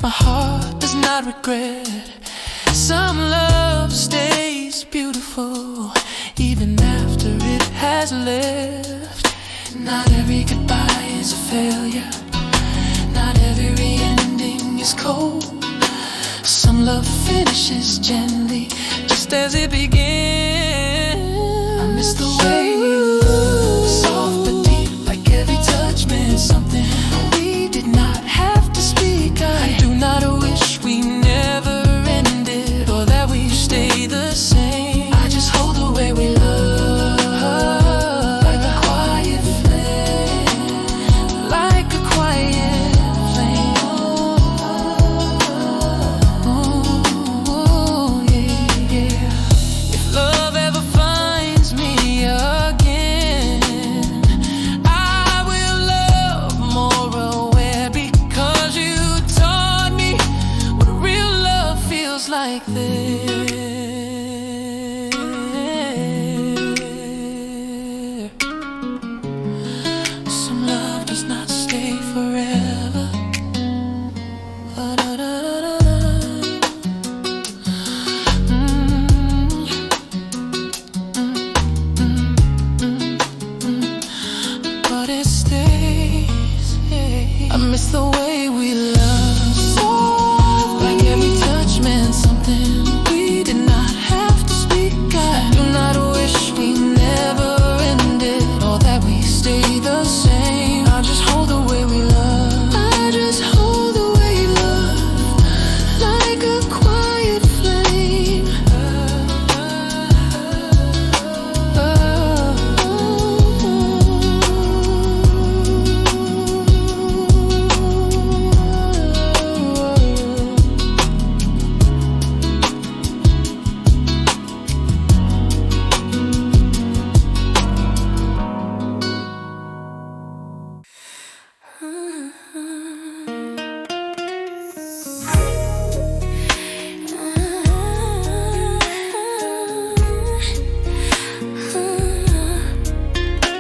my heart does not regret. Some love stays beautiful even after it has left. Not every goodbye is a failure, not every ending is cold. Some love finishes gently, just as it began. I miss the way we loved, soft but deep, like every touch meant something. We did not have to speak. I do not wish we never ended, or that we stay the same. I just hold the way we love, like a quiet flame, like a quiet flame. Oh, yeah, yeah. If love ever finds me again, I will love more aware, because you taught me what real love feels like there. Some love does not stay forever. But it stays. I miss the way we loved, soft, like every touch meant something. We did not have to speak. I do not wish we never ended, or that we stay the same. I just hold the way we love, I just hold the way you love, like a quiet flame.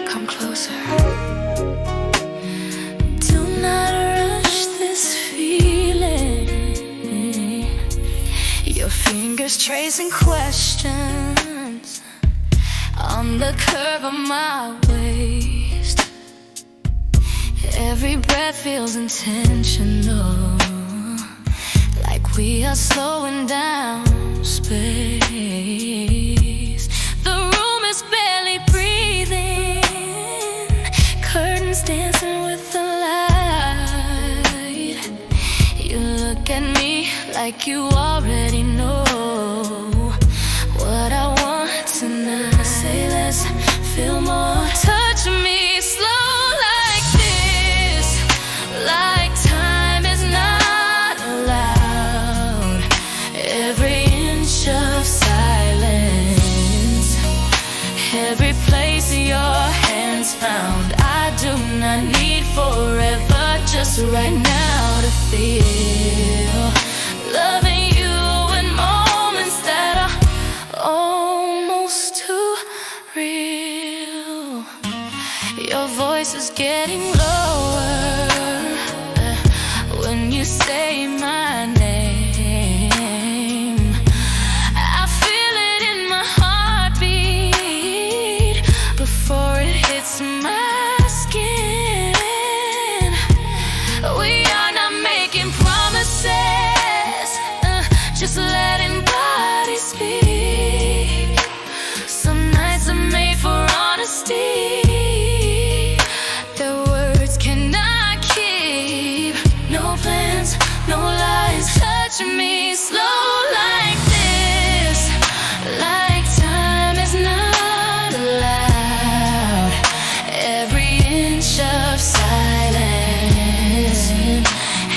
Come closer. Do not rush this feeling. Your fingers tracing questions on the curve of my waist. Every breath feels intentional, like we are slowing down space. The room is barely breathing, curtains dancing with the light. You look at me like you already know what I want tonight. Say let's feel more. Touch me slow like this, like time is not allowed. Every inch of silence, every place your hands found. I do not need forever, just right now to feel. Loving you in moments that are almost too real. Your voice is getting lower when you say my name. I feel it in my heartbeat before it hits my skin. We are not making promises, just letting bodies speak. Some nights are made for honesty, the words cannot keep. No plans, no lies. Touch me slow like this, like time is not allowed. Every inch of silence,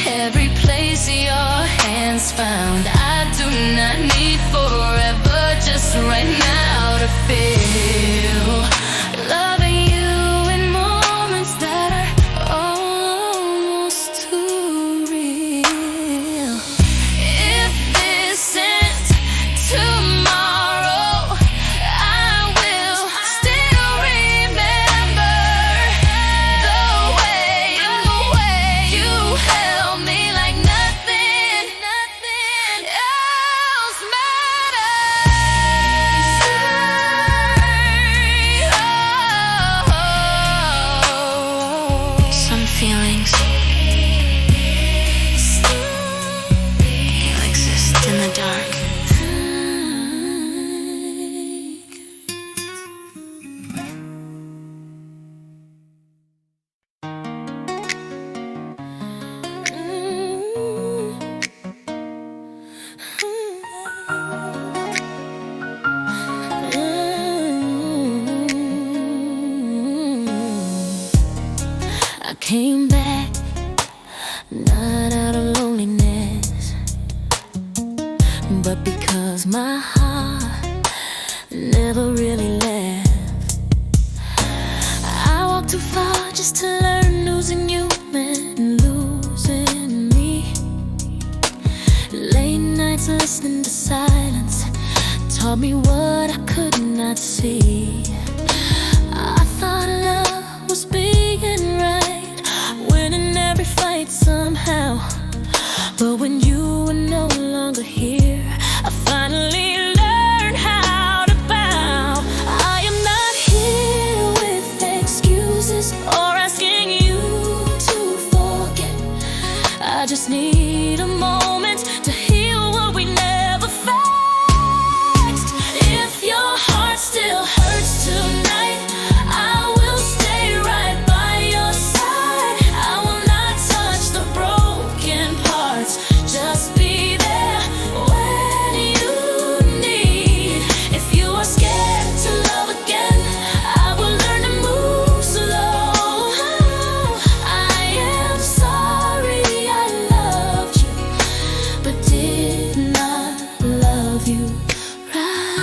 every place your hands found. I do not need forever, just right now to feel. Loving you in moments that are almost too real. If this ends tomorrow, came back, not out of loneliness, but because my heart never really left. I walked too far just to learn losing you meant losing me. Late nights listening to silence taught me what I could not see. I thought love was being right, winning every fight somehow. But when you were no longer here, I finally learned how to bow. I am not here with excuses or asking you to forget. I just need a moment to heal what we never fixed. If your heart still hurts tonight, I will stay right by your side. I will not touch the broken parts, just be there when you need. If you are scared to love again, I will learn to move slow. I am sorry I loved you, but did not love you right.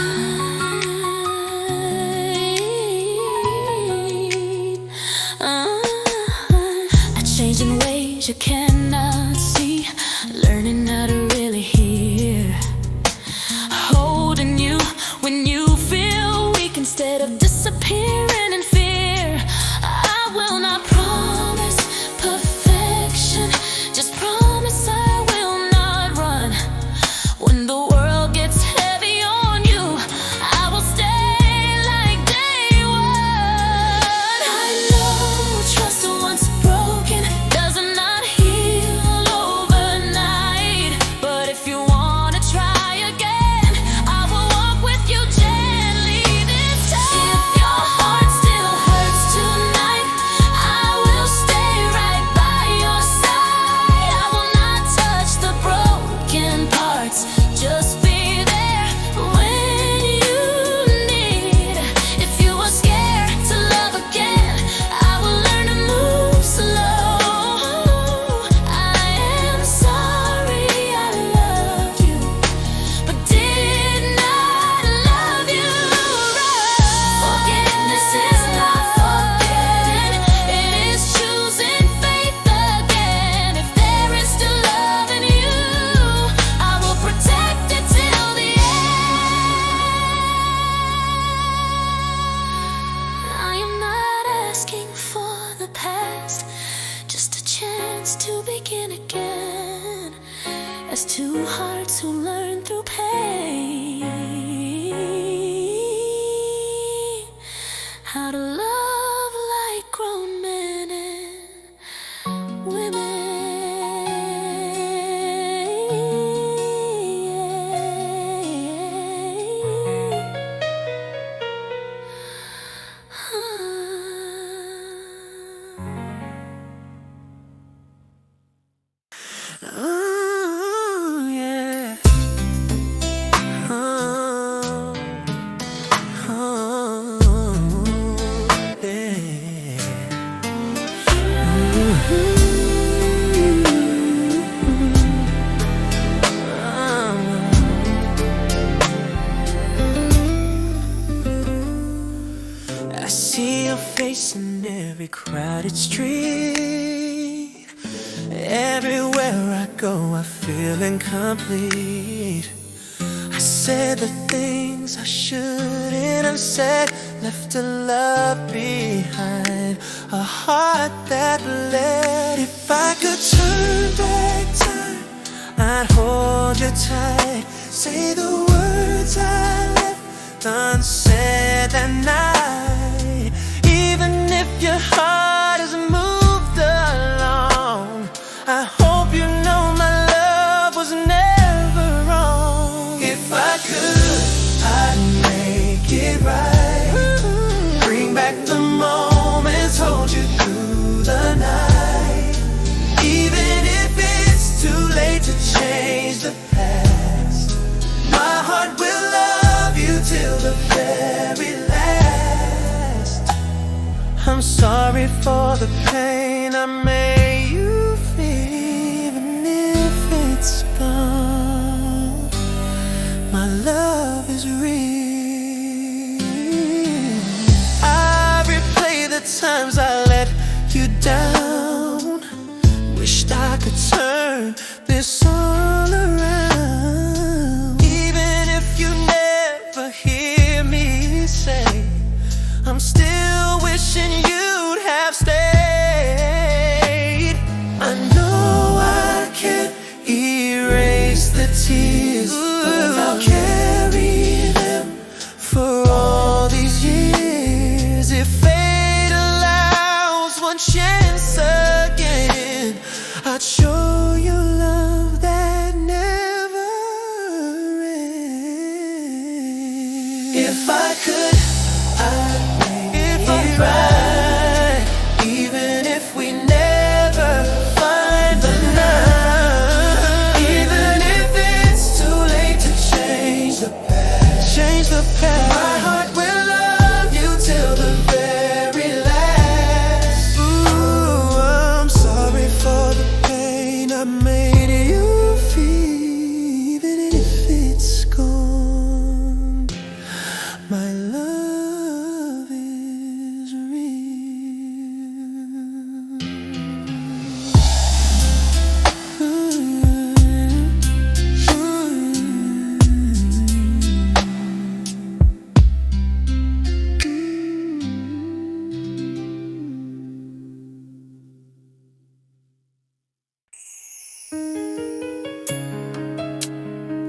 I changed in ways you cannot see, learning how to really hear. Holding you when you feel weak instead of disappearing in fear. I will not promise perfection, just promise I will not run. When the world gets heavy on you, I will stay like day one. I know trust once broken does not heal overnight, but if you wanna try again, I will walk with you gently this time. If your heart still hurts tonight, I will stay right by your side. I will not touch the broken parts, just be there when you need. If you are scared to love again, I will learn to move slow. I am sorry I loved you, but did not love you right. Forgiveness is not forgetting, it is choosing faith again. If there is still love in you, I will protect it till the end. I am not asking for the past, just a chance to begin again. As two hearts who learn through pain how to love like grown men and Oh, yeah. Oh, yeah. I see your face in every crowded street. Everywhere I go, I feel incomplete. I said the things I shouldn't have said, left a love behind, a heart that bled. If I could turn back time, I'd hold you tight, say the words I left unsaid that night. Even if your heart has moved along, I hope you know my love was never wrong. If I could, I'd make it right, bring back the moments, hold you through the night. Even if it's too late to change the past, my heart will love you till the very last. I'm sorry for the pain pain I made you feel, even if it's gone. My love is real. I replay the times I let you down. Wished I could turn this all around. Even if you never hear me say, I'm still wishing you'd have stayed. I know I can't erase the tears, but I'll carry them for all these years. If fate allows one chance again, I'd show you love that never ends. If I could, I'd make it right, even if we never find the night. Even if it's too late to change the past, change the past. My heart will love you till the very last. Ooh, I'm sorry for the pain I made you feel, even if it's gone. My love is real.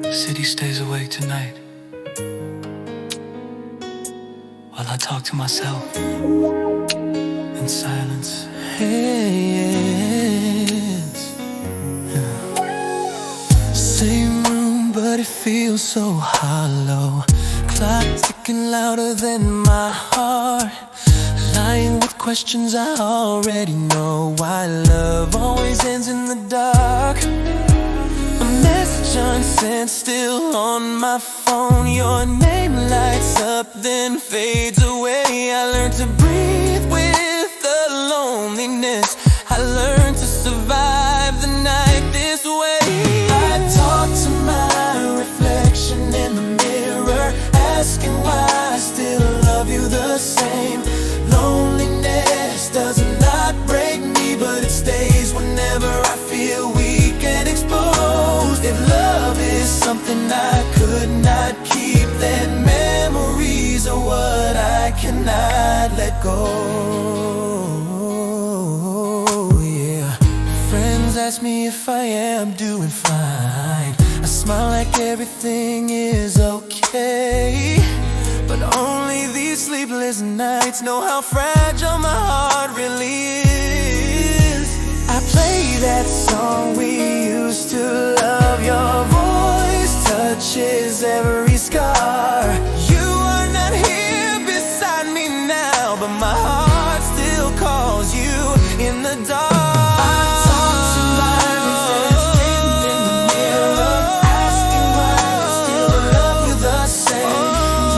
The city stays awake tonight while I talk to myself in silence. Hands. Same room, but it feels so hollow. Clock ticking louder than my heart. Lying with questions I already know. Why love always ends in the dark. A message unsent, still on my phone. Your name lights up, then fades away. I learned to breathe with the loneliness. I learned to survive the night this way. I talk to my reflection in the mirror, asking why I still love you the same. Loneliness does not break me, but it stays whenever I feel weak and exposed. If love is something I could not keep, then memories are what I cannot let go. Yeah. Friends ask me if I am doing fine. I smile like everything is okay, but only these sleepless nights know how fragile my heart really is. I play that song we used to love. Your voice touches every scar. You are not here beside me now, but my heart still calls you in the dark. I talk to my reflection in the mirror, asking why I still love you the same.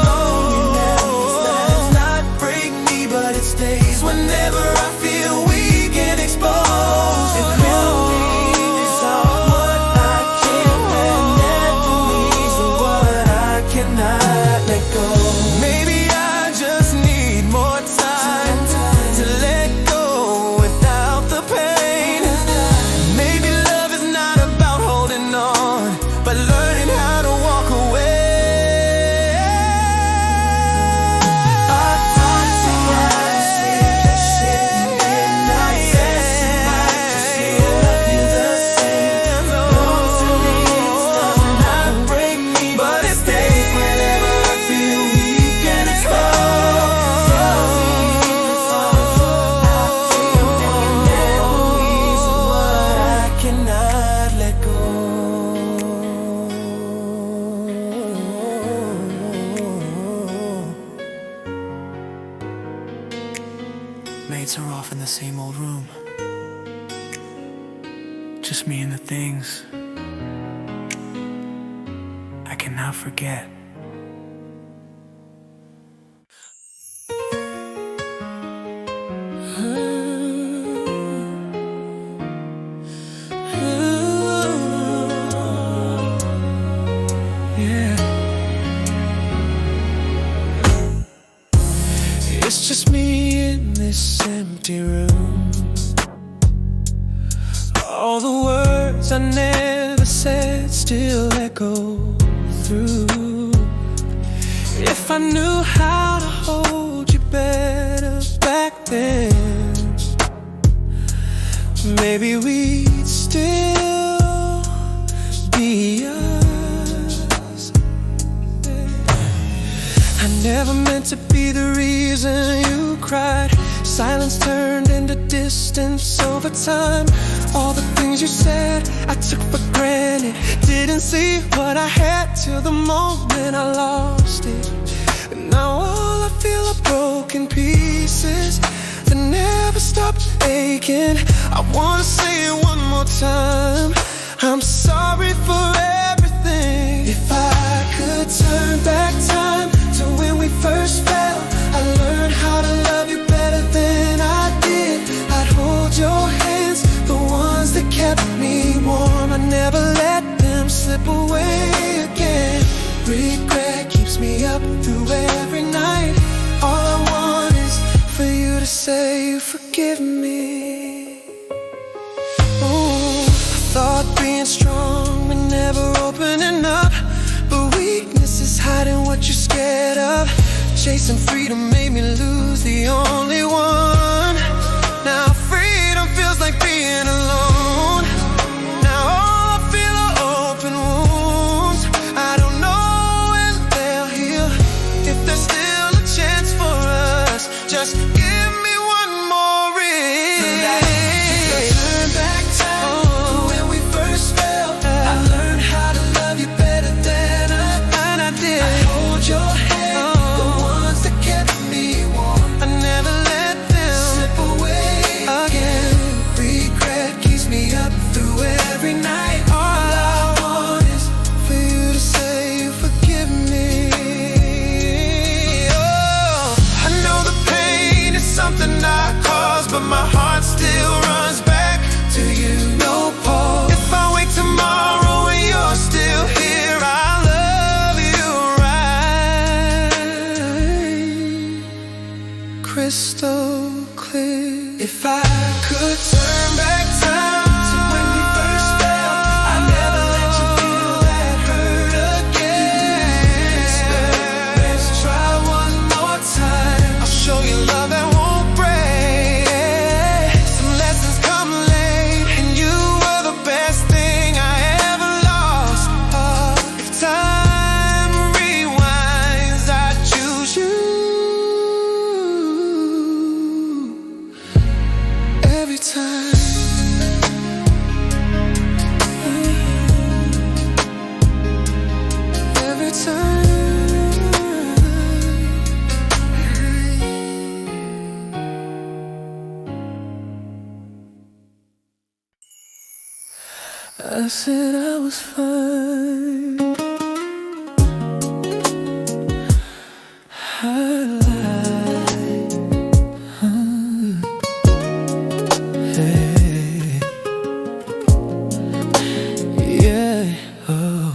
Loneliness does not break me, but it stays whenever I feel weak and exposed. If memories are what I can't let, memories are what I cannot let go. Maybe I just need more time to let go without the pain. Maybe love is not about holding on, but learning how to walk away. I talk to myself in midnight, asking why I still love you the same. Loneliness does not break me, but it stays whenever I feel weak and exposed. Memories are what I cannot let go. Mates are off in the same old room, just me and the things I cannot forget. It's just me in this empty room. All the words I never said still echo through. If I knew how to hold you better back then, maybe we'd still be us. I never meant to be the reason you cried. Silence turned into distance over time. All the things you said I took for granted. Didn't see what I had till the moment I lost it. And now all I feel are broken pieces that never stopped aching. I wanna say it one more time. I'm sorry for everything. If I could turn back time to when we first fell, I learned how to love you better than I did. I'd hold your hands, the ones that kept me warm. I never let them slip away again. Regret keeps me up through every night. All I want is for you to say you forgive me. Oh, I thought being strong meant never opening up, but weakness is hiding what you're scared of. Chasing freedom made me lose the only one. Now freedom feels like being alone. Now all I feel are open wounds. I don't know when they'll heal. If there's still a chance for us, just give me one more ring. Turn back time to when we first fell. I learned how to love you better than I did. I hold your hand, the ones that kept me warm. I never let them slip away again. Regret keeps me up through every night. All I want is for you to say you forgive me. Oh, I know the pain is something I caused, but my heart still runs back to you. No pause. If I wake tomorrow and you're still here, I'll love you right, crystal clear. If I could turn back time to when we first fell, I'd never let you feel that hurt again. Let's try one more time. I'll show you love that won't break. Some lessons come late, and you were the best thing I ever lost. If time rewinds, I'd choose you every time. Every time. I said I was fine. I lied. Hey. Yeah. Oh.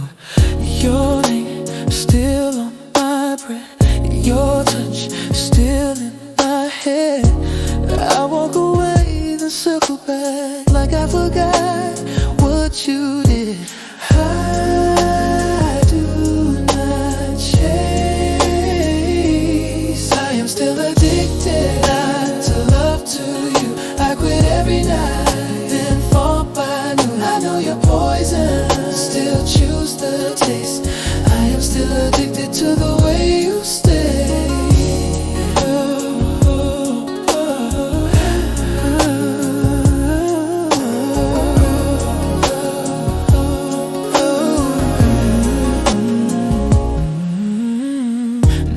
Your name still on my breath. Your touch still in my head. I walk away, then circle back like I forgot what you did. I do not chase. I am still addicted to love to you. I quit every night, then fall by noon. I know you're poison, still choose the taste. I am still addicted to the way you stay.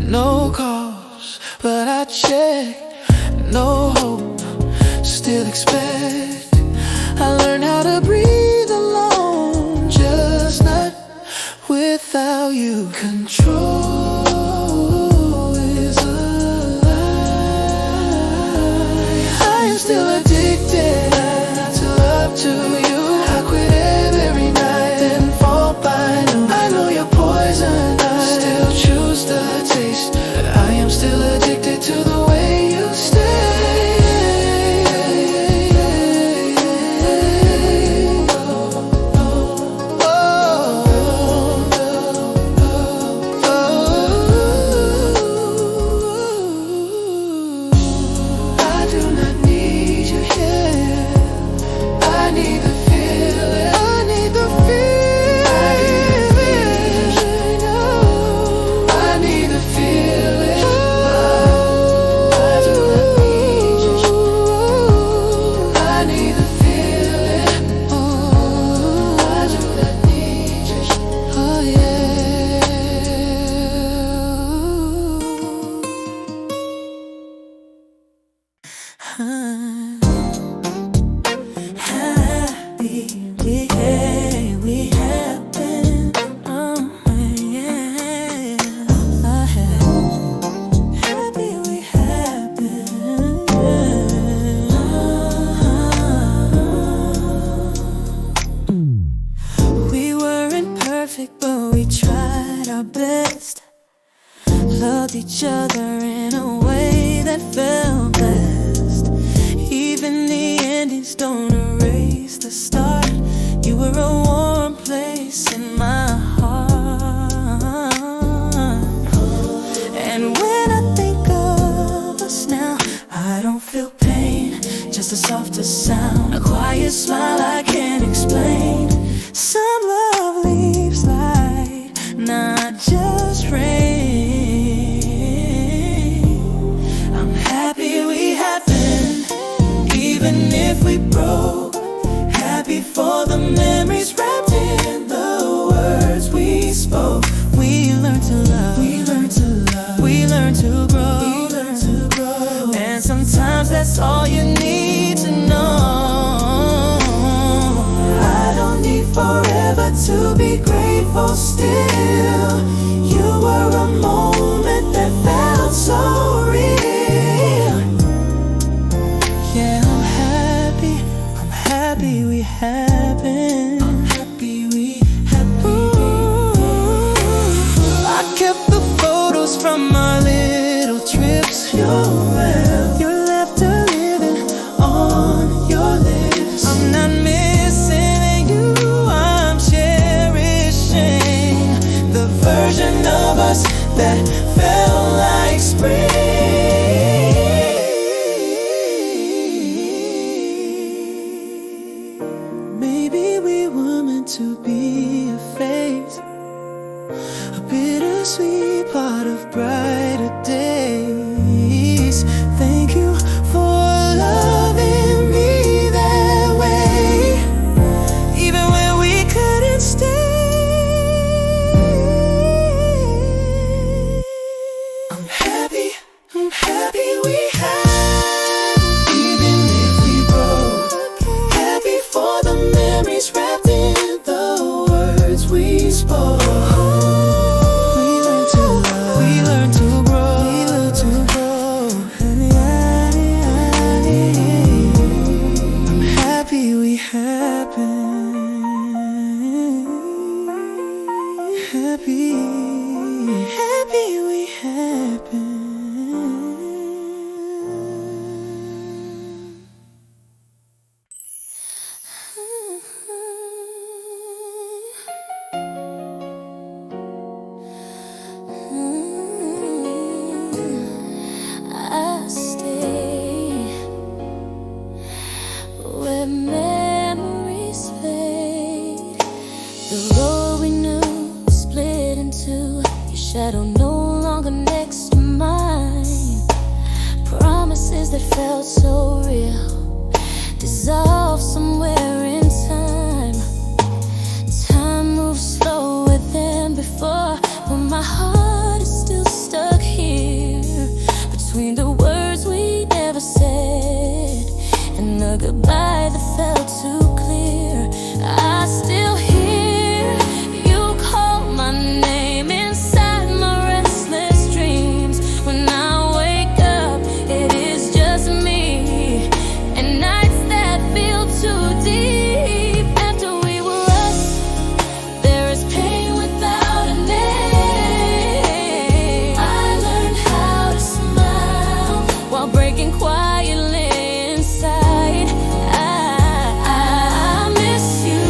No calls, but I check. No hope, still expect. I learned how to breathe alone, just not without you. Control is a lie. I am still addicted to love to you. I quit every night, then fall by noon. I know you're poison, I still choose the taste. But I am still addicted to the way each other in a way that felt blessed. Even the endings don't erase the start. You were a warm place in my heart. And when I think of us now, I don't feel pain, just a softer sound, a quiet smile I can't explain. Some love leaves light, not just rain. I'm happy we happened, even if we broke. Happy for the memories wrapped in the words we spoke. We learned to love, we learned to love, we learned to grow, we learned to grow. And sometimes that's all you need to know. I don't need forever to be grateful still. You were a moment that felt so real. Yeah, I'm happy we happened. I'm happy we happened. I kept the photos from our little trips. Your laughter living on your lips. I'm not missing you, I'm cherishing the version of us that felt like spring. Maybe we were meant to be a phase, a bittersweet part of brighter days. Thank you for loving me that way, even when we couldn't stay. I'm happy we had, even if we broke. Happy for the memories wrapped in the words we spoke. We learned to love, we learned to grow, we learned to grow. I'm happy we happened. Happy we happened. I stay where memories fade. The road we knew split in two. Your shadow no longer next to mine. Promises that felt so real dissolve somewhere in time. Time moves slower than before, but my heart is still stuck here between the words we never said and the goodbye that felt too clear. I still hear you call my name inside my restless dreams. When I wake up, it is just me, and nights that feel too deep. After we were us, there is pain without a name. I learned how to smile while breaking quietly inside. I miss you.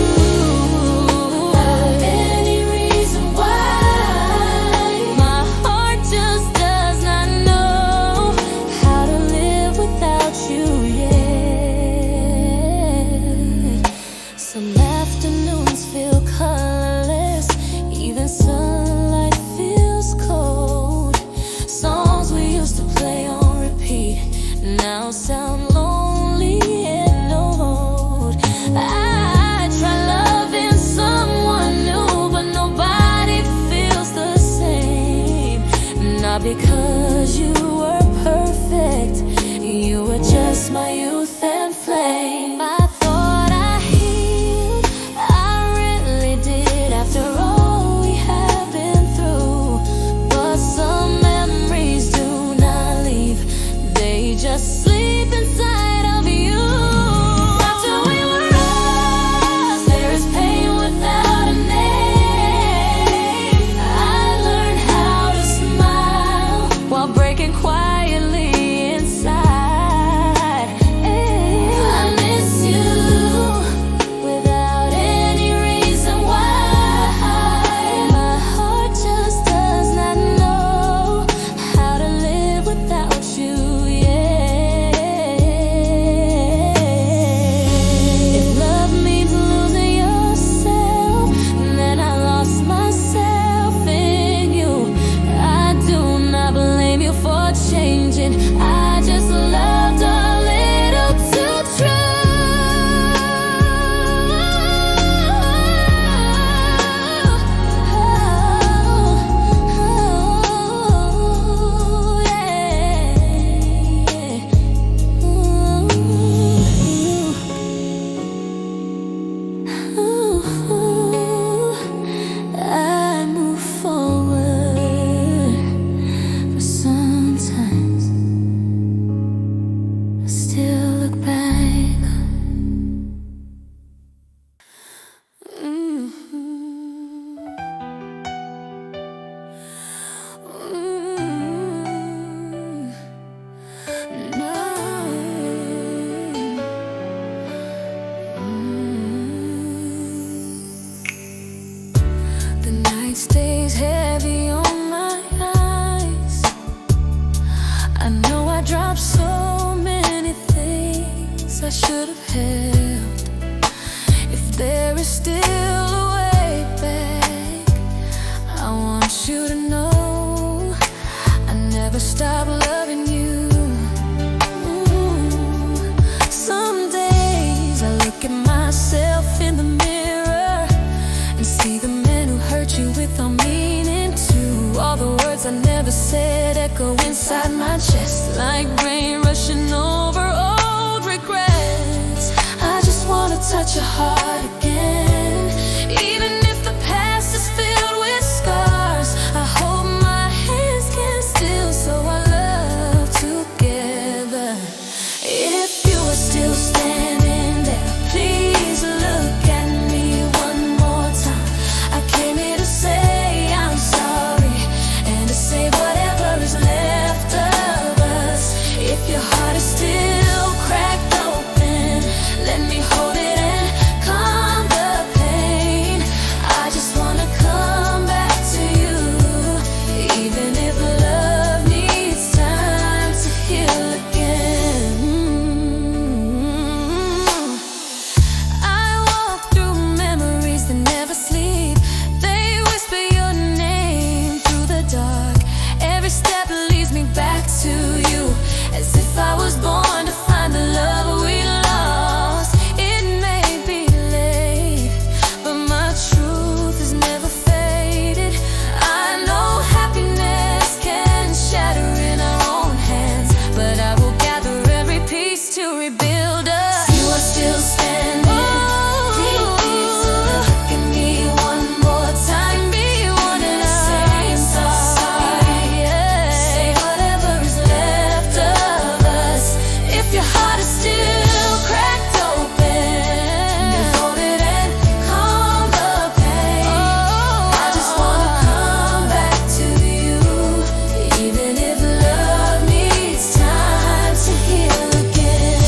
Without any reason why, my heart just does not know how to live without you yet. Some afternoons feel colorless, even sunlight feels cold. Songs we used to play on repeat now sound lonely and old. I try loving someone new, but nobody feels the same. Not because you were perfect, you were just my youth and flame. I thought I healed, I really did, after all we have been through. But some memories do not leave, they just sleep inside of you. After we were us, there is pain without a name. I learned how to smile while I know I dropped so many things I should have held. If there is still a way back, I want you to know I never stopped loving you. Some days I look at myself in the mirror and see the man who hurt you without meaning to. All the words I never said echo inside my chest like rain rushing over old regrets. I just wanna touch your heart again, even if the past is filled with scars. I hope my hands can still sew our love together. If you are still standing there, please look at me one more time. I came here to say I'm sorry and to say whatever is left of us. If your heart is still cracked open, let me hold it and calm the pain. I just wanna come back to you, even if love needs time to heal again. I walk through memories that never sleep. They whisper your name through the dark. Every step leads me back to you, as if I was born to find the love we lost. It may be late, but my truth has never faded. I know happiness can shatter in our own hands, but I will gather every piece to rebuild us. You are still standing. Please look at me one more time. Be one and say I'm sorry. Say whatever is left of us. If your heart is still cracked open, then hold it and calm the pain. I just wanna come back to you, even if love needs time to heal again.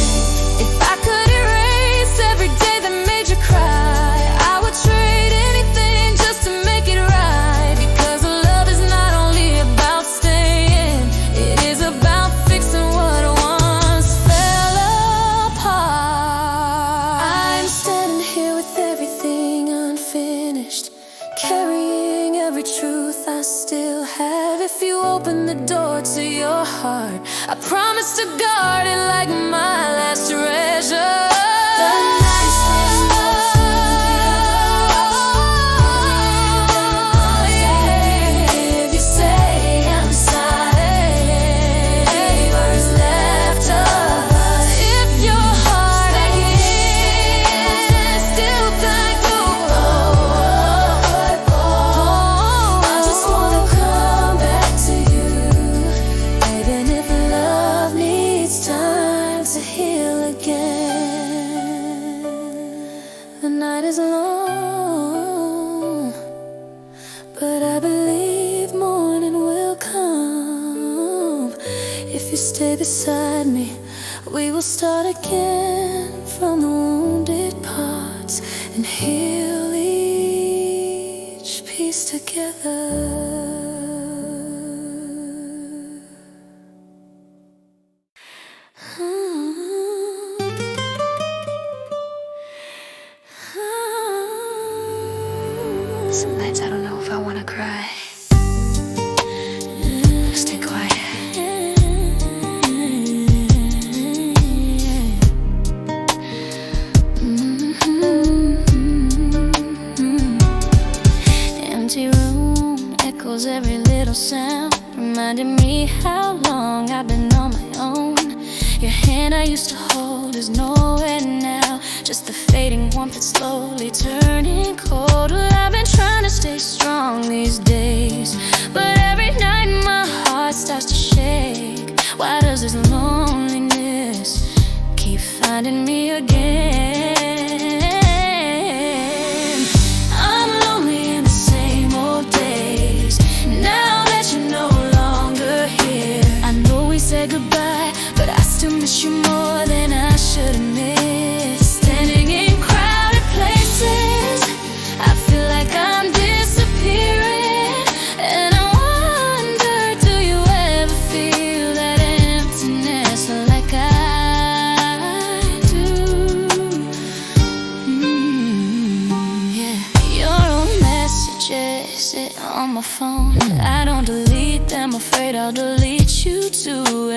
If I could erase every day that made you cry, I would trade anything just to make it right. Because love is not only about staying, it is about fixing what once fell apart. I'm standing here with everything unfinished, carrying every truth I still have. If you open the door to your heart, I promise to guard it like my last treasure. The nights when love if you say I'm sorry, whatever's left of us. If your heart is still cracked open, I just wanna come back to you, even if love needs time to heal again. The night is long, but I believe morning will come. If you stay beside me, we will start again from the wounded parts and heal each piece together. Some nights I don't know if I wanna cry. Stay quiet. Empty room echoes every little sound, reminding me how long I've been on my own. Your hand I used to hold is nowhere now, just the fading warmth that's slowly turning cold. Well, I've been trying to stay strong these days, but every night my heart starts to shake. Why does this loneliness keep finding me again? I'm lonely in the same old days, now that you're no longer here. I know we said goodbye, but I still miss you more than I should admit. Standing in crowded places, I feel like I'm disappearing, and I wonder, do you ever feel that my phone. I don't delete them, afraid I'll delete you too.